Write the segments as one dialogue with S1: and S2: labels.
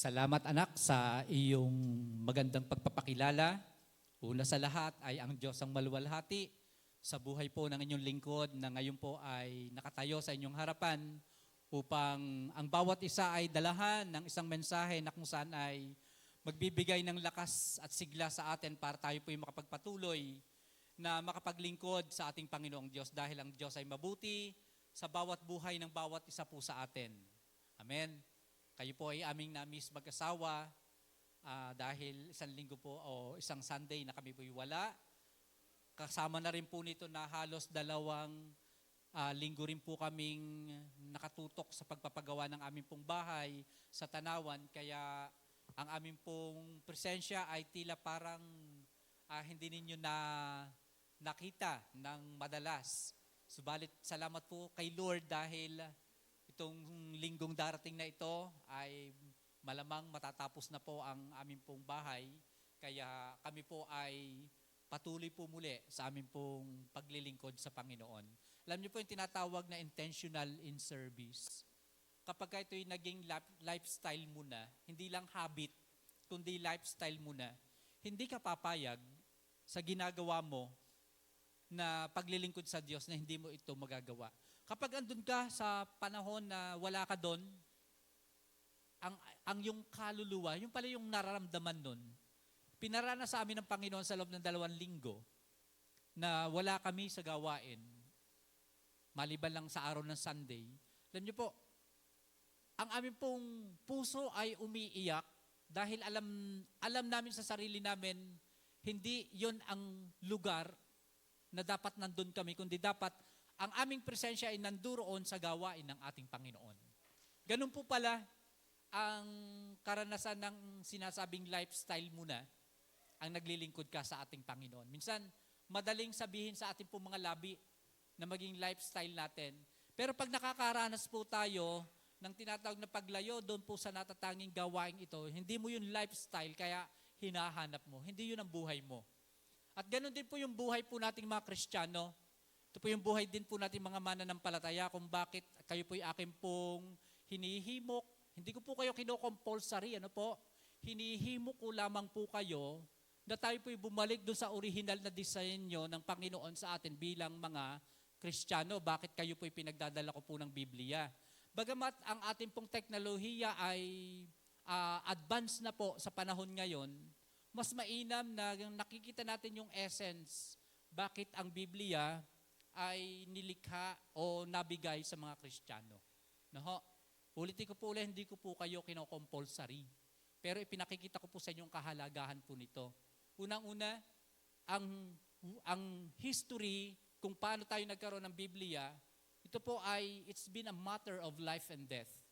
S1: Salamat anak sa iyong magandang pagpapakilala. Una sa lahat ay ang Diyos ang maluwalhati sa buhay po ng inyong lingkod na ngayon po ay nakatayo sa inyong harapan upang ang bawat isa ay dalahan ng isang mensahe na kung saan ay magbibigay ng lakas at sigla sa atin para tayo po ay makapagpatuloy na makapaglingkod sa ating Panginoong Diyos dahil ang Diyos ay mabuti sa bawat buhay ng bawat isa po sa atin. Amen. Kayo po ay aming na-miss mag-asawa dahil isang linggo po o isang Sunday na kami po'y wala. Kasama na rin po nito na halos 2 linggo rin po kaming nakatutok sa pagpapagawa ng aming pong bahay sa Tanawan. Kaya ang aming pong presensya ay tila parang hindi ninyo na nakita ng madalas. Subalit salamat po kay Lord dahil itong linggong darating na ito ay malamang matatapos na po ang aming pong bahay. Kaya kami po ay patuloy po muli sa aming pong paglilingkod sa Panginoon. Alam niyo po yung tinatawag na intentional in service. Kapag ito'y naging lifestyle mo na, hindi lang habit, kundi lifestyle mo na, hindi ka papayag sa ginagawa mo na paglilingkod sa Diyos na hindi mo ito magagawa. Kapag andun ka sa panahon na wala ka doon, ang yung kaluluwa, yung pala yung nararamdaman nun, pinaranas sa amin ng Panginoon sa loob ng 2 linggo na wala kami sa gawain, maliban lang sa araw ng Sunday. Alam niyo po, ang aming pong puso ay umiiyak dahil alam namin sa sarili namin, hindi yon ang lugar na dapat nandun kami, kundi dapat ang aming presensya ay nanduroon sa gawain ng ating Panginoon. Ganun po pala ang karanasan ng sinasabing lifestyle muna ang naglilingkod ka sa ating Panginoon. Minsan, madaling sabihin sa ating pong mga labi na maging lifestyle natin. Pero pag nakakaranas po tayo ng tinatawag na paglayo doon po sa natatanging gawain ito, hindi mo yun lifestyle kaya hinahanap mo. Hindi yun ang buhay mo. At ganun din po yung buhay po nating mga Kristiyano. Ito po yung buhay din po natin mga mananampalataya kung bakit kayo po yung akin pong hinihimok. Hindi ko po kayo kinocompulsory, hinihimok ko lamang po kayo na tayo po yung bumalik doon sa original na disenyo ng Panginoon sa atin bilang mga Kristiyano. Bakit kayo po yung pinagdadala ko po ng Biblia? Bagamat ang ating pong teknolohiya ay advanced na po sa panahon ngayon, mas mainam na nakikita natin yung essence bakit ang Biblia ay nilikha o nabigay sa mga Kristiyano. Ulitin ko po ulit, hindi ko po kayo kinocompulsory. Pero ipinakikita ko po sa inyong kahalagahan po nito. Unang-una, ang history kung paano tayo nagkaroon ng Biblia, ito po ay, it's been a matter of life and death.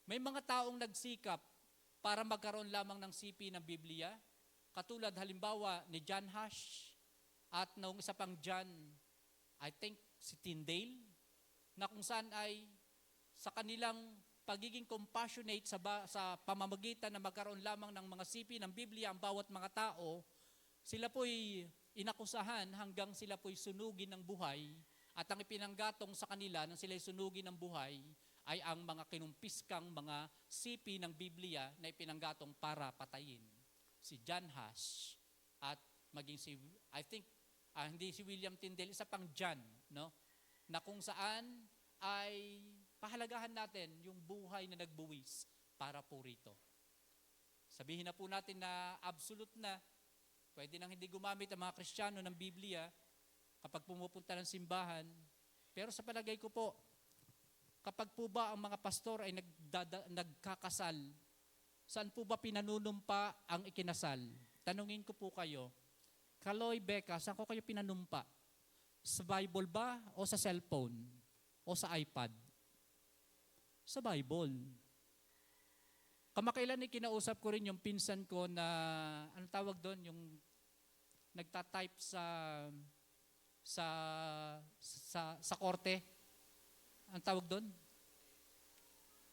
S1: May mga taong nagsikap para magkaroon lamang ng sipi ng Biblia, katulad halimbawa ni John Hush at noong isa pang John, I think si Tyndale, na kung saan ay sa kanilang pagiging compassionate sa pamamagitan na magkaroon lamang ng mga sipi ng Biblia ang bawat mga tao, sila po'y inakusahan hanggang sila po'y sunugin ng buhay at ang ipinanggatong sa kanila nang sila'y sunugin ng buhay ay ang mga kinumpiskang mga sipi ng Biblia na ipinanggatong para patayin. Si John Hush at maging si, I think, hindi si William Tyndale, isa pang John, na kung saan ay pahalagahan natin yung buhay na nagbuwis para po rito. Sabihin na po natin na absolute na, pwede nang hindi gumamit ang mga Kristiyano ng Biblia kapag pumupunta ng simbahan. Pero sa palagay ko po, kapag po ba ang mga pastor ay nagkakasal, saan po ba pinanunumpa ang ikinasal? Tanungin ko po kayo, Kaloy, Becca, saan ko kayo pinanumpa? Sa Bible ba o sa cellphone? O sa iPad? Sa Bible. Kamakailan kinausap ko rin yung pinsan ko na, anong tawag doon, yung nagtatype sa korte. Anong tawag doon?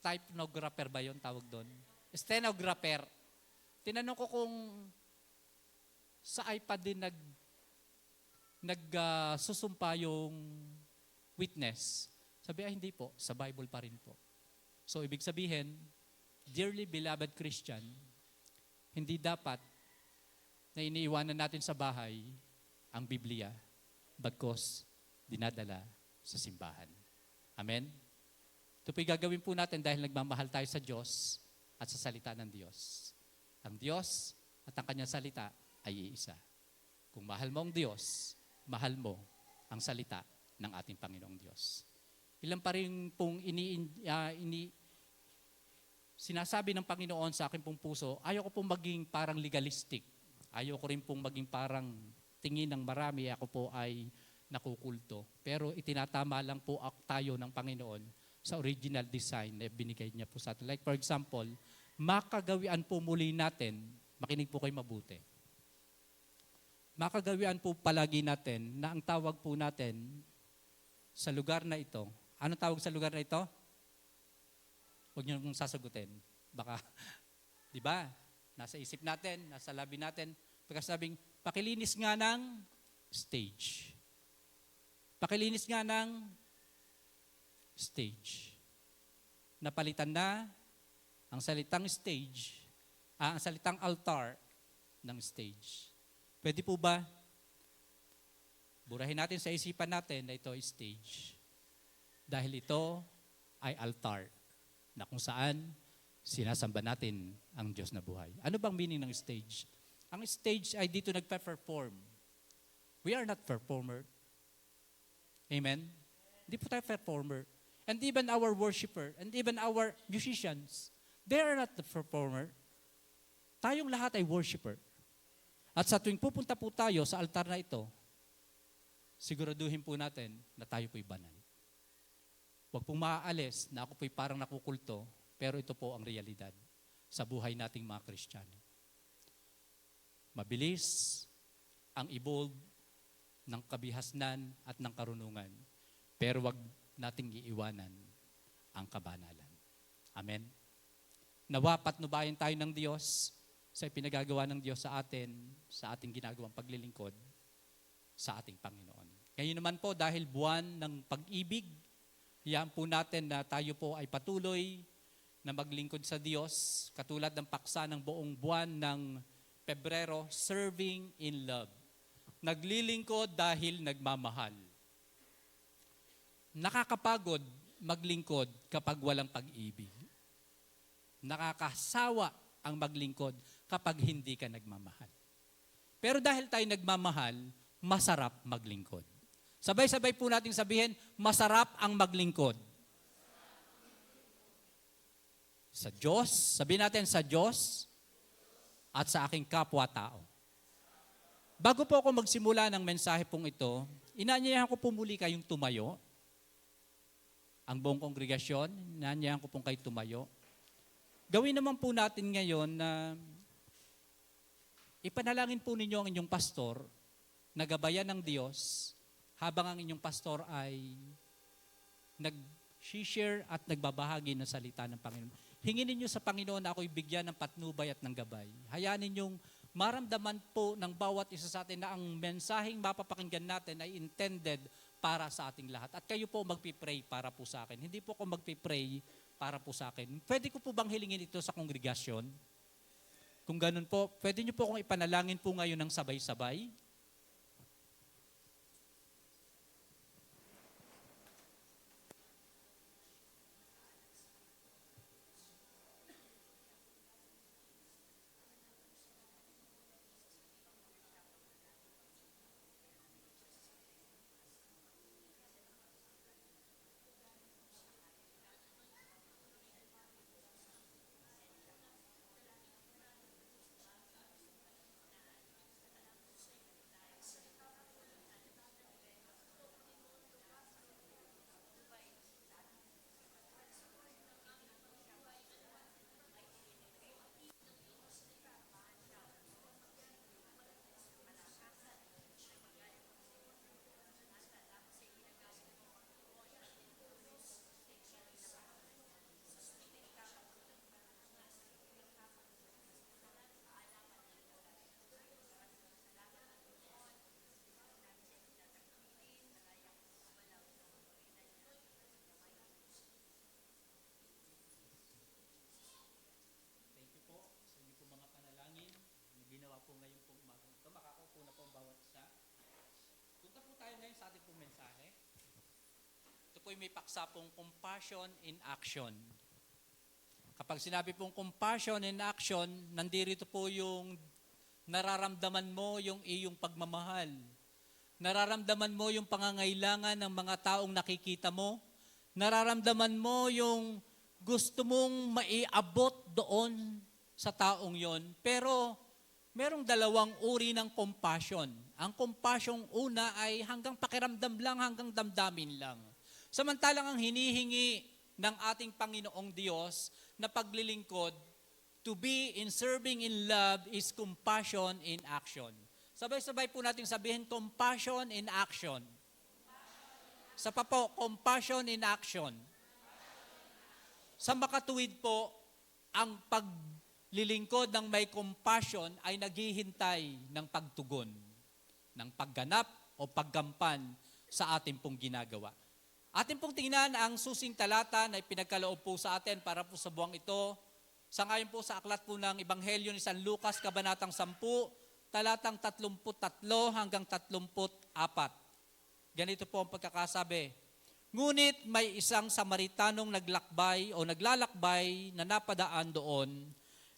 S1: Typenographer ba yun tawag doon? Stenographer. Tinanong ko kung sa iPad din nagsusumpa yung witness. Sabi, hindi po, sa Bible pa rin po. So, ibig sabihin, Dearly beloved Christian, hindi dapat na iniiwanan natin sa bahay ang Biblia bagkos dinadala sa simbahan. Amen? Ito po'y gagawin po natin dahil nagmamahal tayo sa Diyos at sa salita ng Diyos. Ang Diyos at ang kanyang salita ay iisa. Kung mahal mo ang Diyos, mahal mo ang salita ng ating Panginoong Diyos. Ilan pa rin pong sinasabi ng Panginoon sa akin pong puso, ayaw ko pong maging parang legalistic. Ayaw ko rin pong maging parang tingin ng marami, ako po ay nakukulto. Pero itinatama lang po tayo ng Panginoon sa original design na binigay niya po sa atin. Like for example, makagawian po muli natin, makinig po kayo mabuti. Makagawian po palagi natin na ang tawag po natin sa lugar na ito. Anong tawag sa lugar na ito? Huwag niyo nang sasagutin. Baka, di ba? Nasa isip natin, nasa labi natin. Pagkasabing, pakilinis nga ng stage. Pakilinis nga ng stage. Napalitan na ang salitang stage, ang salitang altar ng stage. Pwede po ba? Burahin natin sa isipan natin na ito ay stage. Dahil ito ay altar na kung saan sinasamba natin ang Diyos na buhay. Ano bang meaning ng stage? Ang stage ay dito nagpe-perform. We are not performer. Amen? Hindi po tayo performer. And even our worshiper, and even our musicians, they are not the performer. Tayong lahat ay worshiper. At sa tuwing pupunta po tayo sa altar na ito, siguraduhin po natin na tayo po'y banal. Huwag pong maaalis na ako po'y parang nakukulto, pero ito po ang realidad sa buhay nating mga Kristiyano. Mabilis ang evolve ng kabihasnan at ng karunungan, pero wag nating iiwanan ang kabanalan. Amen? Nawa patnubayan tayo ng Diyos sa pinagagawa ng Diyos sa atin, sa ating ginagawang paglilingkod sa ating Panginoon. Ngayon naman po, dahil buwan ng pag-ibig, hayaan po natin na tayo po ay patuloy na maglingkod sa Diyos, katulad ng paksa ng buong buwan ng Pebrero, serving in love. Naglilingkod dahil nagmamahal. Nakakapagod maglingkod kapag walang pag-ibig. Nakakasawa ang maglingkod kapag hindi ka nagmamahal. Pero dahil tayo nagmamahal, masarap maglingkod. Sabay-sabay po nating sabihin, masarap ang maglingkod. Sa Diyos, sabihin natin sa Diyos at sa aking kapwa-tao. Bago po ako magsimula ng mensahe pong ito, inaanyayahan ko po muli kayong tumayo. Ang buong kongregasyon, inaanyayahan ko pong kayo tumayo. Gawin naman po natin ngayon na ipanalangin po ninyo ang inyong pastor na gabayan ng Diyos habang ang inyong pastor ay nag-share at nagbabahagi ng salita ng Panginoon. Hingin ninyo sa Panginoon na ako'y bigyan ng patnubay at ng gabay. Hayaan ninyong maramdaman po ng bawat isa sa atin na ang mensaheng mapapakinggan natin ay intended para sa ating lahat. At kayo po magpipray para po sa akin. Hindi po ako magpipray para po sa akin. Pwede ko po bang hilingin ito sa kongregasyon? Kung ganun po, pwede niyo po akong ipanalangin po ngayon ng sabay-sabay. po may paksa pong compassion in action. Kapag sinabi pong compassion in action, nandito po yung nararamdaman mo yung iyong pagmamahal. Nararamdaman mo yung pangangailangan ng mga taong nakikita mo. Nararamdaman mo yung gusto mong maiabot doon sa taong yon. Pero merong dalawang uri ng compassion. Ang compassion una ay hanggang pakiramdam lang, hanggang damdamin lang. Samantalang ang hinihingi ng ating Panginoong Diyos na paglilingkod, to be in serving in love is compassion in action. Sabay-sabay po natin sabihin, compassion in action. Sa pa po, compassion in action. Sa makatuwid po, ang paglilingkod ng may compassion ay naghihintay ng pagtugon, ng pagganap o paggampan sa ating pong ginagawa. Atin pong tingnan ang susing talata na ipinagkaloob po sa atin para po sa buwang ito. Sangayon po sa aklat po ng Ebanghelyo ni San Lucas, Kabanatang 10, talatang 33 hanggang 34. Ganito po ang pagkakasabi. Ngunit may isang Samaritanong naglakbay o naglalakbay na napadaan doon.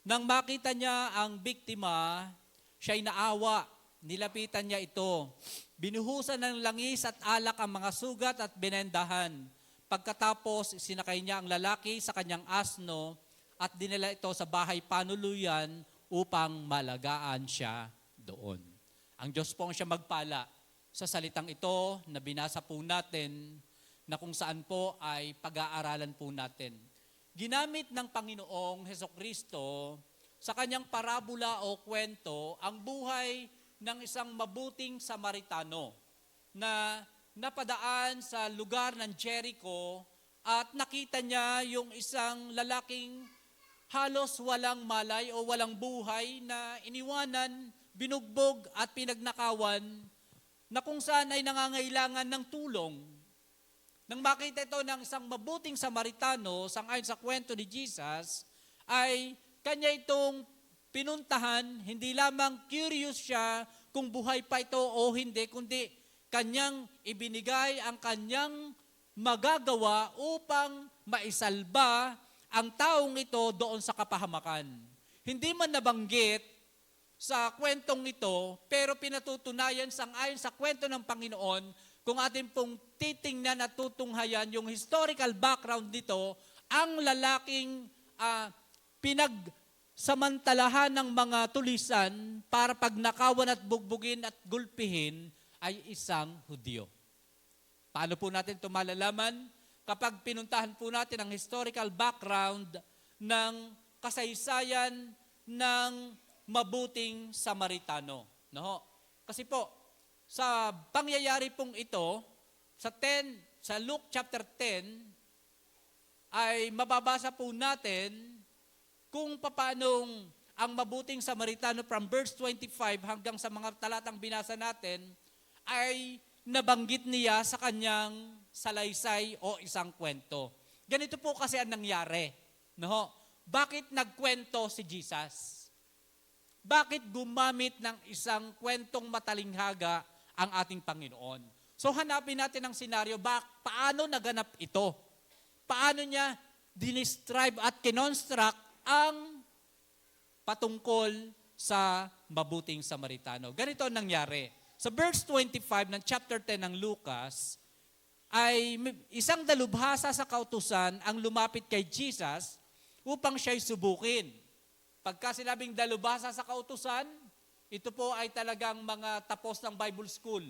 S1: Nang makita niya ang biktima, siya'y naawa. Nilapitan niya ito. Binuhusan ng langis at alak ang mga sugat at binendahan. Pagkatapos, sinakay niya ang lalaki sa kanyang asno at dinala ito sa bahay panuluyan upang malagaan siya doon. Ang Diyos po ang siya magpala sa salitang ito na binasa po natin na kung saan po ay pag-aaralan po natin. Ginamit ng Panginoong Hesukristo sa kanyang parabola o kwento ang buhay ng isang mabuting Samaritano na napadaan sa lugar ng Jericho at nakita niya yung isang lalaking halos walang malay o walang buhay na iniwanan, binugbog at pinagnakawan na kung saan ay nangangailangan ng tulong. Nang makita ito ng isang mabuting Samaritano, sangayon sa kwento ni Jesus, ay kanya itong pinuntahan, hindi lamang curious siya kung buhay pa ito o hindi, kundi kanyang ibinigay ang kanyang magagawa upang maisalba ang taong ito doon sa kapahamakan. Hindi man nabanggit sa kwentong ito, pero pinatutunayan sangayon sa kwento ng Panginoon, kung atin pong titingnan at tutunghayan yung historical background nito, ang lalaking pinagsamantalahan ng mga tulisan para pagnakawan at bugbugin at gulpihin ay isang Hudyo. Paano po natin ito malalaman? Kapag pinuntahan po natin ang historical background ng kasaysayan ng mabuting Samaritano. No? Kasi po, sa pangyayari pong ito, sa Luke chapter 10, ay mababasa po natin kung paanong ang mabuting Samaritano from verse 25 hanggang sa mga talatang binasa natin ay nabanggit niya sa kanyang salaysay o isang kwento. Ganito po kasi ang nangyari. No? Bakit nagkwento si Jesus? Bakit gumamit ng isang kwentong matalinghaga ang ating Panginoon? So hanapin natin ang senaryo, paano naganap ito? Paano niya dinescribe at kinonstruct ang patungkol sa mabuting Samaritano? Ganito ang nangyari. Sa verse 25 ng chapter 10 ng Lucas, ay isang dalubhasa sa kautusan ang lumapit kay Jesus upang siya'y subukin. Pagka sinabing dalubhasa sa kautusan, ito po ay talagang mga tapos ng Bible School.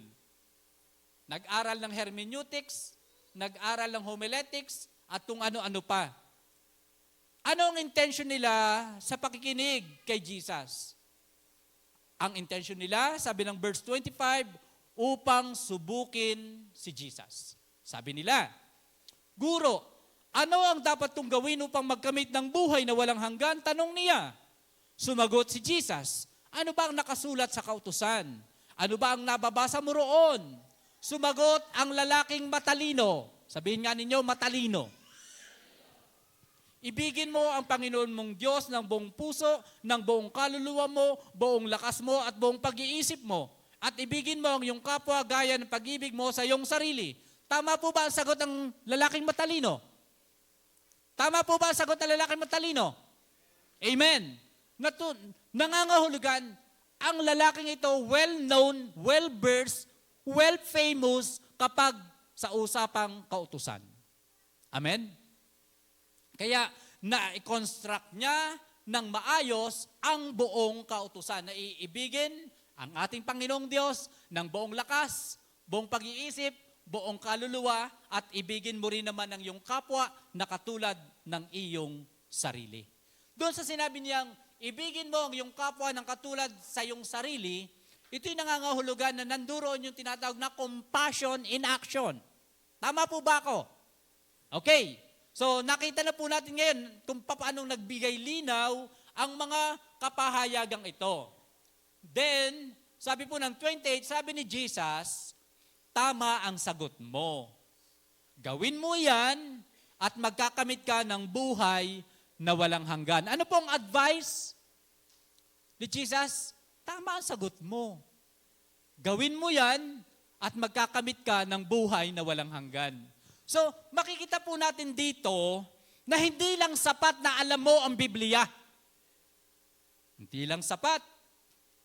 S1: Nag-aral ng hermeneutics, nag-aral ng homiletics, at kung ano-ano pa. Ano ang intention nila sa pakikinig kay Jesus? Ang intention nila, sabi ng verse 25, upang subukin si Jesus. Sabi nila, Guro, ano ang dapat kong gawin upang magkamit ng buhay na walang hanggan? Tanong niya. Sumagot si Jesus, ano ba ang nakasulat sa kautusan? Ano ba ang nababasa mo roon? Sumagot ang lalaking matalino. Sabihin nga ninyo, matalino. Ibigin mo ang Panginoon mong Diyos ng buong puso, ng buong kaluluwa mo, buong lakas mo at buong pag-iisip mo. At ibigin mo ang iyong kapwa gaya ng pag-ibig mo sa iyong sarili. Tama po ba ang sagot ng lalaking matalino? Tama po ba ang sagot ng lalaking matalino? Amen. Nangangahulugan, ang lalaking ito well-known, well-versed, well-famous kapag sa usapang kautusan. Amen? Kaya na-construct niya ng maayos ang buong kautusan na iibigin ang ating Panginoong Diyos ng buong lakas, buong pag-iisip, buong kaluluwa, at ibigin mo rin naman ang iyong kapwa na katulad ng iyong sarili. Doon sa sinabi niyang, ibigin mo ang iyong kapwa ng katulad sa iyong sarili, ito'y nangangahulugan na nanduroon yung tinatawag na compassion in action. Tama po ba ako? Okay. So nakita na po natin ngayon kung paano nagbigay linaw ang mga kapahayagang ito. Then, sabi po ng 28, sabi ni Jesus, tama ang sagot mo. Gawin mo yan at magkakamit ka ng buhay na walang hanggan. Ano pong advice ni Jesus? Tama ang sagot mo. Gawin mo yan at magkakamit ka ng buhay na walang hanggan. So, makikita po natin dito na hindi lang sapat na alam mo ang Biblia. Hindi lang sapat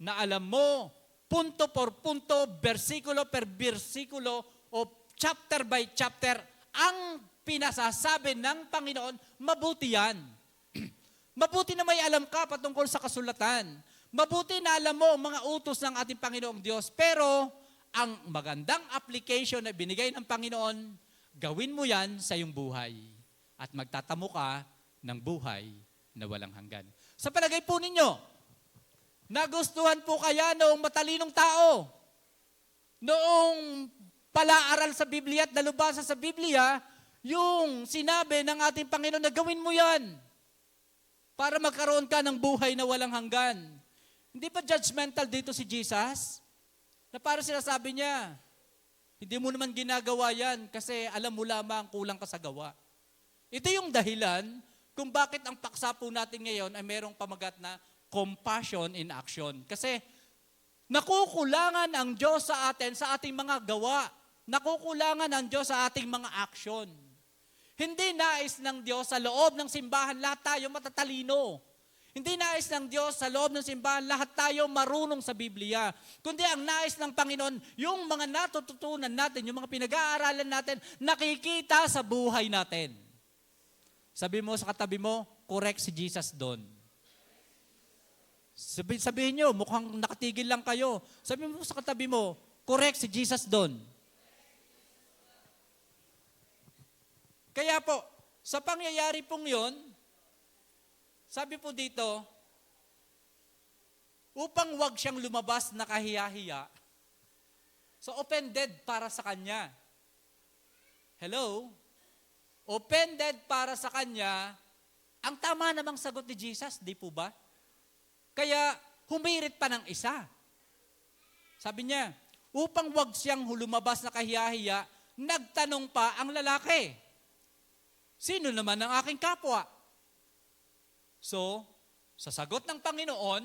S1: na alam mo punto por punto, versikulo per versikulo o chapter by chapter ang pinasasabi ng Panginoon, mabuti yan. Mabuti na may alam ka patungkol sa kasulatan. Mabuti na alam mo ang mga utos ng ating Panginoong Diyos. Pero ang magandang application na binigay ng Panginoon, gawin mo yan sa iyong buhay at magtatamo ka ng buhay na walang hanggan. Sa palagay po ninyo, nagustuhan po kaya noong matalinong tao, noong palaaral sa Biblia at nalubasa sa Biblia, yung sinabi ng ating Panginoon na gawin mo yan para magkaroon ka ng buhay na walang hanggan. Hindi pa judgmental dito si Jesus? Na para sinasabi niya, hindi mo naman ginagawa yan kasi alam mo lamang kulang ka sa gawa. Ito yung dahilan kung bakit ang paksa po natin ngayon ay merong pamagat na compassion in action. Kasi nakukulangan ang Diyos sa atin sa ating mga gawa. Nakukulangan ang Diyos sa ating mga action. Hindi nais ng Diyos sa loob ng simbahan lahat tayo matatalino. Hindi nais ng Diyos sa loob ng simbahan lahat tayo marunong sa Biblia. Kundi ang nais ng Panginoon, yung mga natututunan natin, yung mga pinag-aaralan natin, nakikita sa buhay natin. Sabi mo sa katabi mo, correct si Jesus doon. Sabihin nyo, mukhang nakatigil lang kayo. Sabi mo sa katabi mo, correct si Jesus doon. Kaya po, sa pangyayari pong yon, sabi po dito, upang wag siyang lumabas na kahiya-hiya, so offended para sa kanya. Hello? Offended para sa kanya, ang tama namang sagot ni Jesus, di po ba? Kaya humirit pa ng isa. Sabi niya, upang wag siyang lumabas na kahiya-hiya, nagtanong pa ang lalaki, sino naman ang aking kapwa? So, sa sagot ng Panginoon,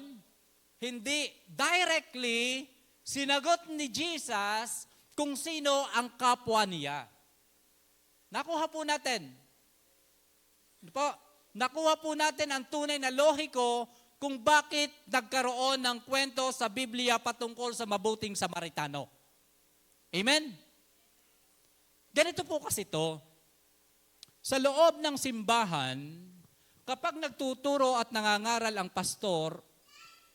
S1: hindi directly sinagot ni Jesus kung sino ang kapwa niya. Nakuha po natin. Nakuha po natin ang tunay na lohiko kung bakit nagkaroon ng kwento sa Biblia patungkol sa mabuting Samaritano. Amen? Ganito po kasi ito. Sa loob ng simbahan, kapag nagtuturo at nangangaral ang pastor,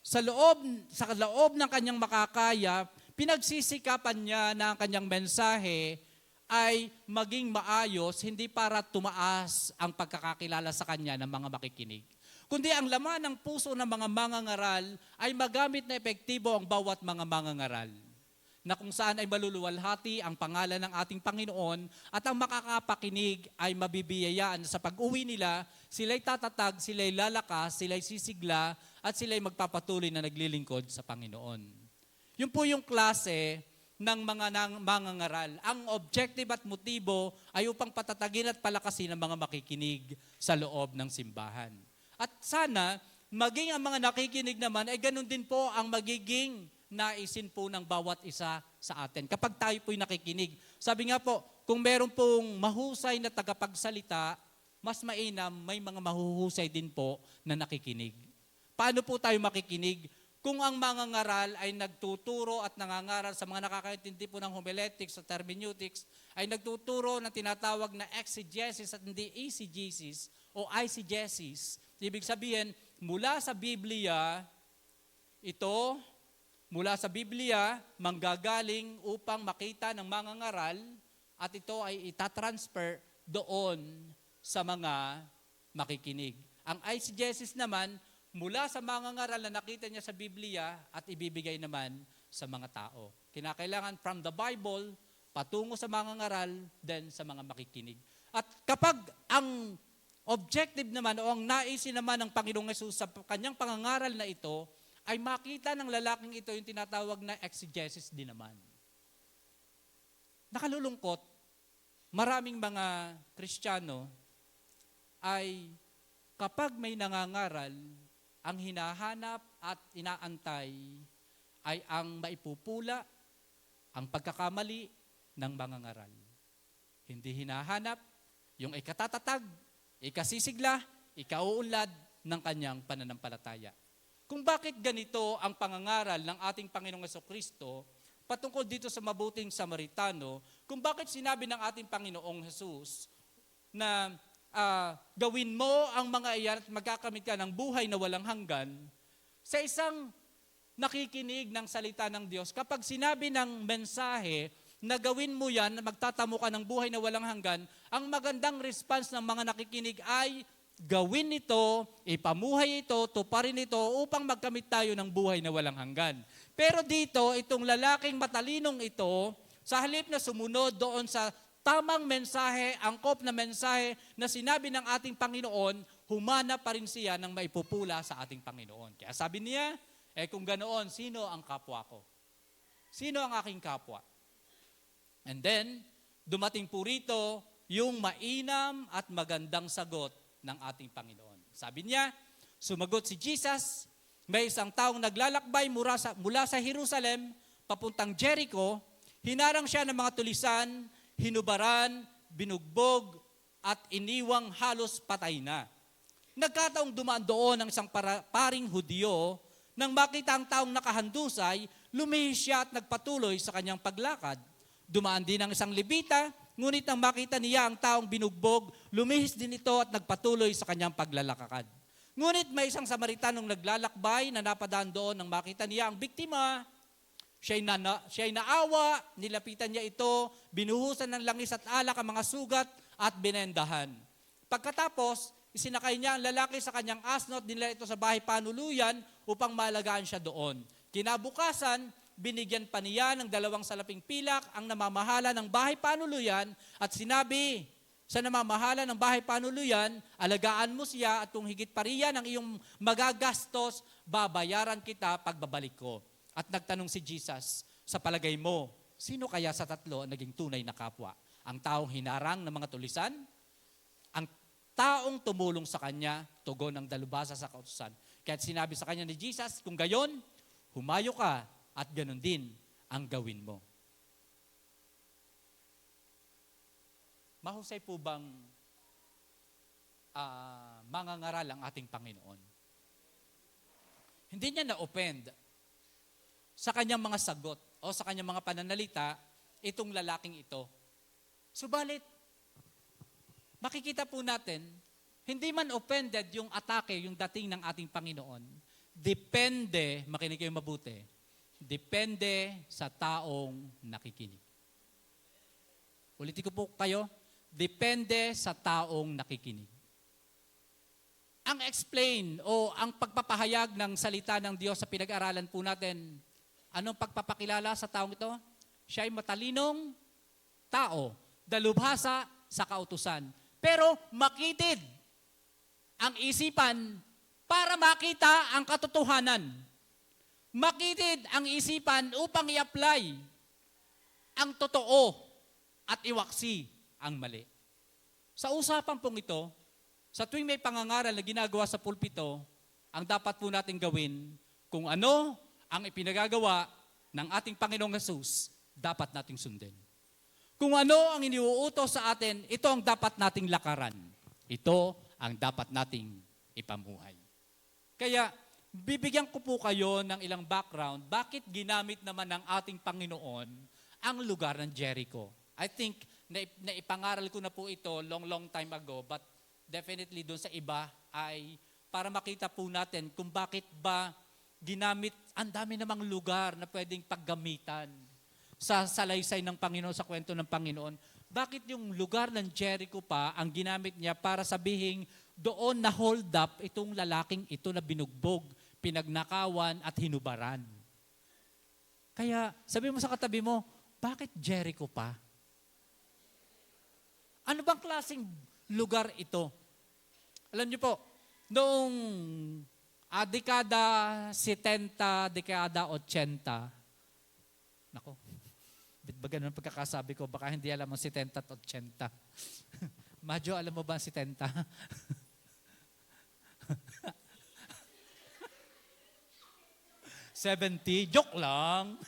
S1: sa loob ng kanyang makakaya, pinagsisikapan niya na ang kanyang mensahe ay maging maayos, hindi para tumaas ang pagkakakilala sa kanya ng mga makikinig. Kundi ang laman ng puso ng mga mangangaral ay magamit na epektibo ang bawat mga mangangaral, na kung saan ay maluluwalhati ang pangalan ng ating Panginoon at ang makakapakinig ay mabibiyayaan sa pag-uwi nila, sila'y tatatag, sila'y lalakas, sila'y sisigla, at sila'y magpapatuloy na naglilingkod sa Panginoon. Yun po yung klase ng mga mangangaral. Ang objective at motibo ay upang patatagin at palakasin ang mga makikinig sa loob ng simbahan. At sana, maging ang mga nakikinig naman ay ganun din po ang magiging naisin po ng bawat isa sa atin. Kapag tayo po'y nakikinig. Sabi nga po, kung meron pong mahusay na tagapagsalita, mas mainam may mga mahuhusay din po na nakikinig. Paano po tayo makikinig? Kung ang mga ngaral ay nagtuturo at nangangaral sa mga nakakaintindi po ng homiletics at hermeneutics, ay nagtuturo ng tinatawag na exegesis at hindi eisegesis o eisegesis. Ibig sabihin, mula sa Biblia, manggagaling upang makita ng mga ngaral at ito ay itatransfer doon sa mga makikinig. Ang eisegesis naman, mula sa mga ngaral na nakita niya sa Biblia at ibibigay naman sa mga tao. Kinakailangan from the Bible, patungo sa mga ngaral, then sa mga makikinig. At kapag ang objective naman o ang naisin naman ng Panginoong Hesus sa kanyang pangangaral na ito, ay makita ng lalaking ito yung tinatawag na exegesis din naman. Nakalulungkot, maraming mga Kristiyano ay kapag may nangangaral, ang hinahanap at inaantay ay ang maipupula, ang pagkakamali ng mga ngaral. Hindi hinahanap yung ikatatatag, ikasisigla, ikauunlad ng kanyang pananampalataya. Kung bakit ganito ang pangangaral ng ating Panginoong Jesucristo, patungkol dito sa mabuting Samaritano, kung bakit sinabi ng ating Panginoong Jesus na gawin mo ang mga iyan at magkakamit ka ng buhay na walang hanggan, sa isang nakikinig ng salita ng Diyos, kapag sinabi ng mensahe na gawin mo yan, na magtatamo ka ng buhay na walang hanggan, ang magandang response ng mga nakikinig ay gawin ito, ipamuhay ito, tuparin ito upang magkamit tayo ng buhay na walang hanggan. Pero dito, itong lalaking matalinong ito, sa halip na sumunod doon sa tamang mensahe, angkop na mensahe na sinabi ng ating Panginoon, humana pa rin siya ng maipupula sa ating Panginoon. Kaya sabi niya, kung ganoon, sino ang kapwa ko? Sino ang aking kapwa? And then, dumating po rito yung mainam at magandang sagot ng ating Panginoon. Sabi niya, sumagot si Jesus, may isang taong naglalakbay mula sa Jerusalem, papuntang Jericho, hinarang siya ng mga tulisan, hinubaran, binugbog, at iniwang halos patay na. Nagkataong dumaan doon ang isang paring Hudyo, nang makita ang taong nakahandusay, lumihis siya at nagpatuloy sa kanyang paglakad. Dumaan din ang isang Levita, ngunit nang makita niya ang taong binugbog, lumihis din ito at nagpatuloy sa kanyang paglalakad. Ngunit may isang Samaritanong naglalakbay na napadaan doon nang makita niya ang biktima. Siya'y naawa, nilapitan niya ito, binuhusan ng langis at alak ang mga sugat at binendahan. Pagkatapos, isinakay niya ang lalaki sa kanyang asno at dinala ito sa bahay panuluyan upang maalagaan siya doon. Kinabukasan, binigyan pa niya ng 2 salaping pilak ang namamahala ng bahay panuluyan at sinabi sa namamahala ng bahay panuluyan, alagaan mo siya at kung higit pa riyan ang iyong magagastos, babayaran kita pagbabalik ko. At nagtanong si Jesus, sa palagay mo, sino kaya sa tatlo ang naging tunay na kapwa? Ang taong hinarang ng mga tulisan? Ang taong tumulong sa kanya, tugon ng dalubhasa sa kautusan. Kaya sinabi sa kanya ni Jesus, kung gayon, humayo ka at ganon din ang gawin mo. Mahusay po bang mangangaral ang ating Panginoon? Hindi niya na-offend sa kanyang mga sagot o sa kanyang mga pananalita itong lalaking ito. Subalit, makikita po natin, hindi man offended yung atake, yung dating ng ating Panginoon. Depende, makinig kayo mabuti, depende sa taong nakikinig. Ulitin ko po kayo, depende sa taong nakikinig. Ang explain o ang pagpapahayag ng salita ng Diyos sa pinag-aralan po natin, anong pagpapakilala sa taong ito? Siya ay matalinong tao, dalubhasa sa kautusan. Pero makitid ang isipan para makita ang katotohanan. Makitid ang isipan upang i-apply ang totoo at iwaksi ang mali. Sa usapan pong ito, sa tuwing may pangangaral na ginagawa sa pulpito, ang dapat po natin gawin kung ano ang ipinagagawa ng ating Panginoong Hesus, dapat nating sundin. Kung ano ang iniuutos sa atin, ito ang dapat nating lakaran. Ito ang dapat nating ipamuhay. Kaya, bibigyan ko po kayo ng ilang background, bakit ginamit naman ng ating Panginoon ang lugar ng Jericho. I think, naipangaral ko na po ito long time ago, but definitely doon sa iba ay para makita po natin kung bakit ba ginamit, ang dami namang lugar na pwedeng paggamitan sa salaysay ng Panginoon, sa kwento ng Panginoon. Bakit yung lugar ng Jericho pa ang ginamit niya para sabihin doon na hold up itong lalaking ito na binugbog, pinagnakawan at hinubaran. Kaya sabi mo sa katabi mo, bakit Jericho pa? Ano bang klaseng lugar ito? Alam niyo po, noong dekada 70, dekada 80, nako, bit ba ganun ang pagkakasabi ko? Baka hindi alam ang 70 at 80. Madyo, alam mo ba ang 70? 70, joke lang.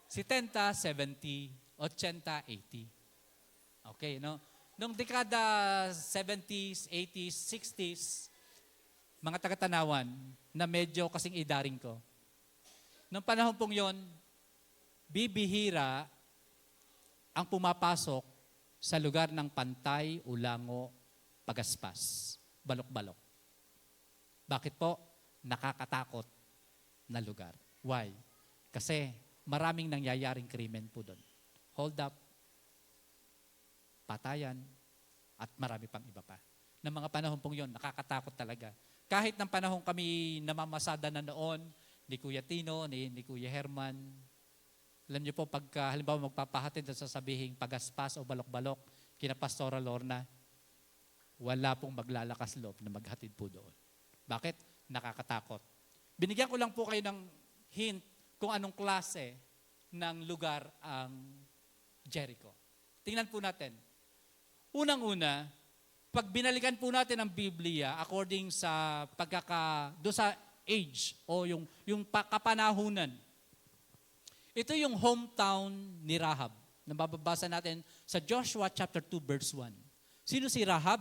S1: 70, 70, 80, 80. Okay, no? Noong dekada 70s, 80s, 60s, mga taga-Tanawan na medyo kasing idaring ko. Noong panahon pong yon, bibihira ang pumapasok sa lugar ng Pantay, Ulango, Pagaspas, Balok-Balok. Bakit po? Nakakatakot na lugar. Why? Kasi maraming nangyayaring krimen po doon. Hold up, patayan, at marami pang iba pa. Ng mga panahon pong yon, nakakatakot talaga. Kahit ng panahon kami namamasada na noon, ni Kuya Tino, ni Kuya Herman, alam niyo po, pagka halimbawa magpapahatid at sasabihin Pagaspas o Balok-Balok, kina Pastora Lorna, wala pong maglalakas loob na maghatid po doon. Bakit? Nakakatakot. Binigyan ko lang po kayo ng hint kung anong klase ng lugar ang Jericho. Tingnan po natin. Unang-una, pag binalikan po natin ang Biblia according sa doon sa age o yung kapanahunan, ito yung hometown ni Rahab na mababasa natin sa Joshua chapter 2 verse 1. Sino si Rahab?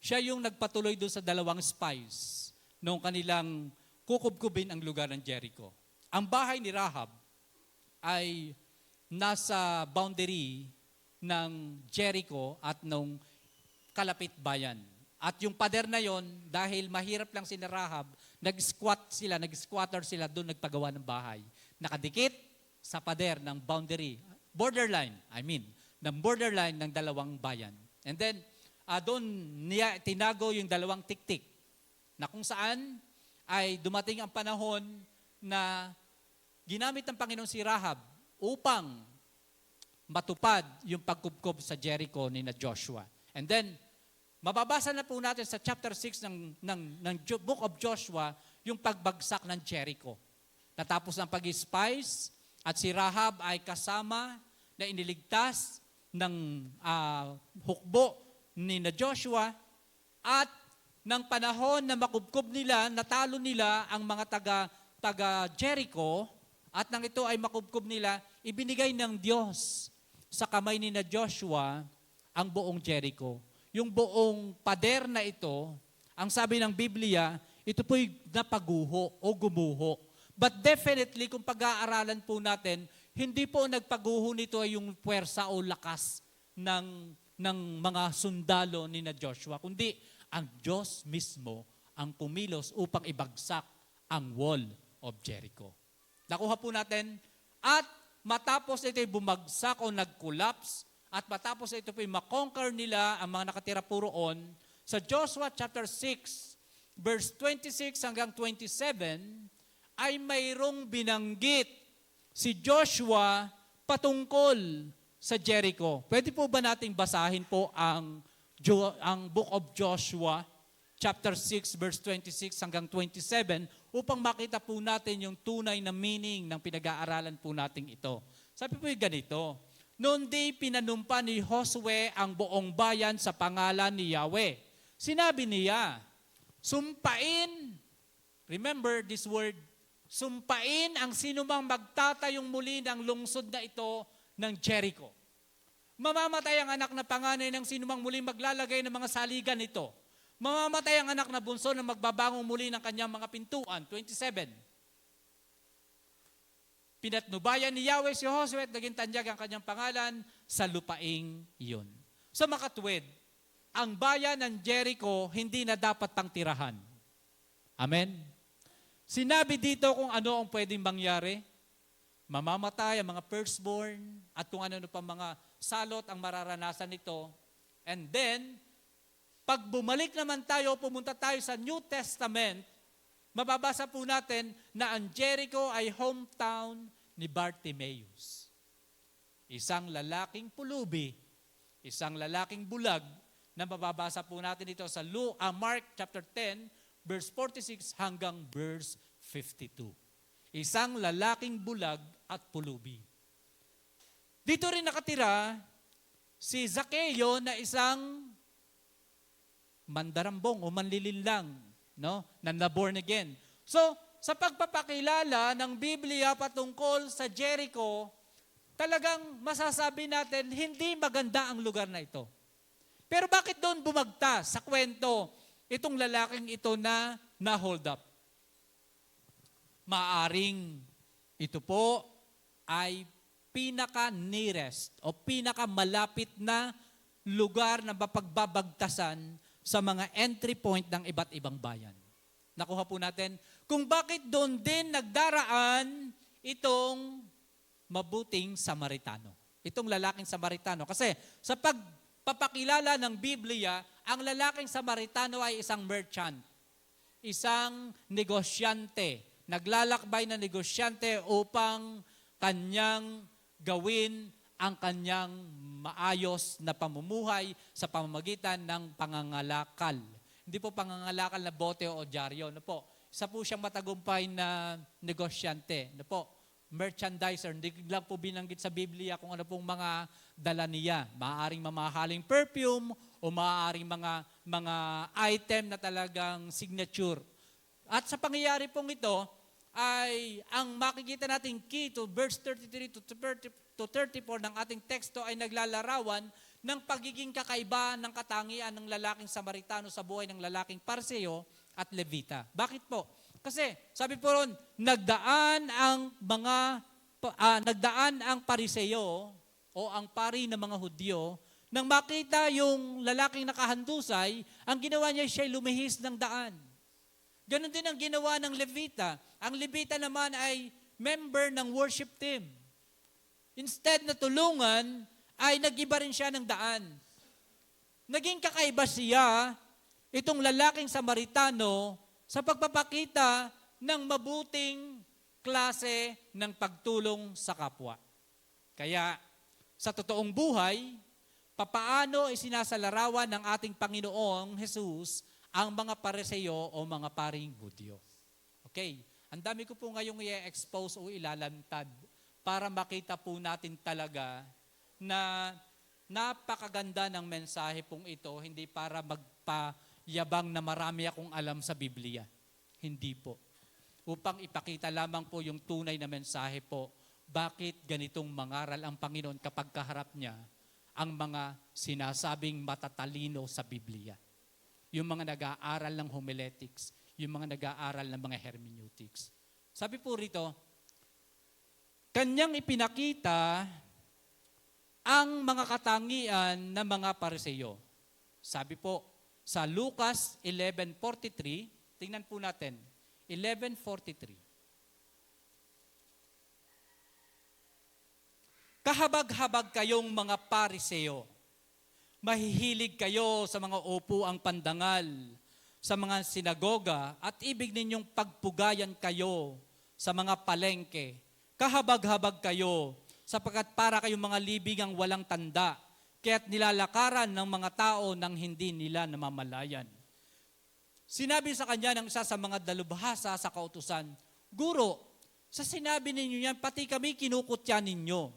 S1: Siya yung nagpatuloy doon sa dalawang spies noong kanilang kukubkubin ang lugar ng Jericho. Ang bahay ni Rahab ay nasa boundary ng Jericho at nung kalapit bayan. At yung pader na yon, dahil mahirap lang si Rahab, nag-squatter sila doon nagpagawa ng bahay. Nakadikit sa pader ng boundary, ng borderline ng dalawang bayan. And then, doon niya tinago yung dalawang tiktik na kung saan ay dumating ang panahon na ginamit ng Panginoon si Rahab upang matupad yung pagkubkob sa Jericho ni na Joshua. And then, mababasa na po natin sa chapter 6 ng book of Joshua yung pagbagsak ng Jericho. Natapos ang pag-spies at si Rahab ay kasama na iniligtas ng hukbo ni na Joshua at ng panahon na makubkob nila, natalo nila ang mga taga Jericho at nang ito ay makubkob nila, ibinigay ng Diyos sa kamay ni na Joshua ang buong Jericho. Yung buong pader na ito, ang sabi ng Biblia, ito po'y napaguho o gumuho. But definitely, kung pag-aaralan po natin, hindi po nagpaguho nito ay yung puwersa o lakas ng mga sundalo ni na Joshua, kundi ang Diyos mismo ang pumilos upang ibagsak ang wall of Jericho. Nakuha po natin, at matapos ito'y bumagsak o nag-collapse, at matapos ito po'y makonquer nila ang mga nakatira po roon, sa Joshua chapter 6, verse 26 hanggang 27, ay mayroong binanggit si Joshua patungkol sa Jericho. Pwede po ba nating basahin po ang book of Joshua, chapter 6, verse 26 hanggang 27, upang makita po natin yung tunay na meaning ng pinag-aaralan po natin ito. Sabi po yung ganito, noon di pinanumpa ni Josue ang buong bayan sa pangalan ni Yahweh. Sinabi niya, sumpain, remember this word, sumpain ang sinumang magtatayong muli ng lungsod na ito ng Jericho. Mamamatay ang anak na panganay ng sinumang muling maglalagay ng mga saligan nito. Mamamatay ang anak na bunso na magbabangong muli ng kanyang mga pintuan. 27. Pinatnubayan ni Yahweh si Josue at naging tanyag ang kanyang pangalan sa lupaing iyon. So makatwid, ang bayan ng Jericho hindi na dapat pang tirahan. Amen? Sinabi dito kung ano ang pwedeng mangyari. Mamamatay ang mga firstborn at kung ano pa mga salot ang mararanasan nito. And then, pag bumalik naman tayo, pumunta tayo sa New Testament, mababasa po natin na ang Jericho ay hometown ni Bartimaeus. Isang lalaking pulubi, isang lalaking bulag, na mababasa po natin ito sa Mark chapter 10, verse 46 hanggang verse 52. Isang lalaking bulag at pulubi. Dito rin nakatira si Zaccheo na isang mandarambong o manlilinlang, no? Na born again. So, sa pagpapakilala ng Biblia patungkol sa Jericho, talagang masasabi natin, hindi maganda ang lugar na ito. Pero bakit doon bumagta sa kwento itong lalaking ito na hold up? Maaring ito po ay pinaka-nearest o pinaka-malapit na lugar na mapagbabagtasan sa mga entry point ng iba't ibang bayan. Nakuha po natin kung bakit doon din nagdaraan itong mabuting Samaritano. Itong lalaking Samaritano. Kasi sa pagpapakilala ng Biblia, ang lalaking Samaritano ay isang merchant, isang negosyante, naglalakbay na negosyante upang kanyang gawin ang kanyang maayos na pamumuhay sa pamamagitan ng pangangalakal. Hindi po pangangalakal na bote o dyaryo. Ano po? Isa po siyang matagumpay na negosyante. Ano po? Merchandiser. Hindi lang po binanggit sa Biblia kung ano pong mga dala niya. Maaaring mamahaling perfume o maaaring mga item na talagang signature. At sa pangyayari pong ito, ay ang makikita natin key to verse 33 to 34 ng ating teksto ay naglalarawan ng pagiging kakaiba ng katangian ng lalaking Samaritano sa buhay ng lalaking Pariseo at Levita. Bakit po? Kasi sabi po ron, nagdaan ang Pariseo o ang pari ng mga Hudyo nang makita yung lalaking nakahandusay, ang ginawa niya siya lumihis ng daan. Ganon din ang ginawa ng Levita. Ang Levita naman ay member ng worship team. Instead na tulungan, ay nag-iba rin siya ng daan. Naging kakaiba siya, itong lalaking Samaritano, sa pagpapakita ng mabuting klase ng pagtulong sa kapwa. Kaya, sa totoong buhay, papaano isinasalarawan ng ating Panginoong Jesus ang mga Pariseo o mga paring Hudyo. Okay, ang dami ko po ngayong i-expose o ilalantad para makita po natin talaga na napakaganda ng mensahe pong ito, hindi para magpayabang na marami akong alam sa Biblia. Hindi po. Upang ipakita lamang po yung tunay na mensahe po, bakit ganitong mangaral ang Panginoon kapag kaharap niya ang mga sinasabing matatalino sa Biblia. Yung mga nag-aaral ng homiletics, yung mga nag-aaral ng mga hermeneutics. Sabi po rito, kanyang ipinakita ang mga katangian ng mga Pariseo. Sabi po, sa Lucas 11:43, tingnan po natin, 11:43. Kahabag-habag kayong mga Pariseo. Mahihilig kayo sa mga upuang pandangal, sa mga sinagoga, at ibig ninyong pagpugayan kayo sa mga palengke. Kahabag-habag kayo, sapagkat para kayong mga libingang walang tanda, kaya't nilalakaran ng mga tao nang hindi nila namamalayan. Sinabi sa kanya ng isa sa mga dalubhasa sa kautusan, Guro, sa sinabi ninyo yan, pati kami kinukutya ninyo.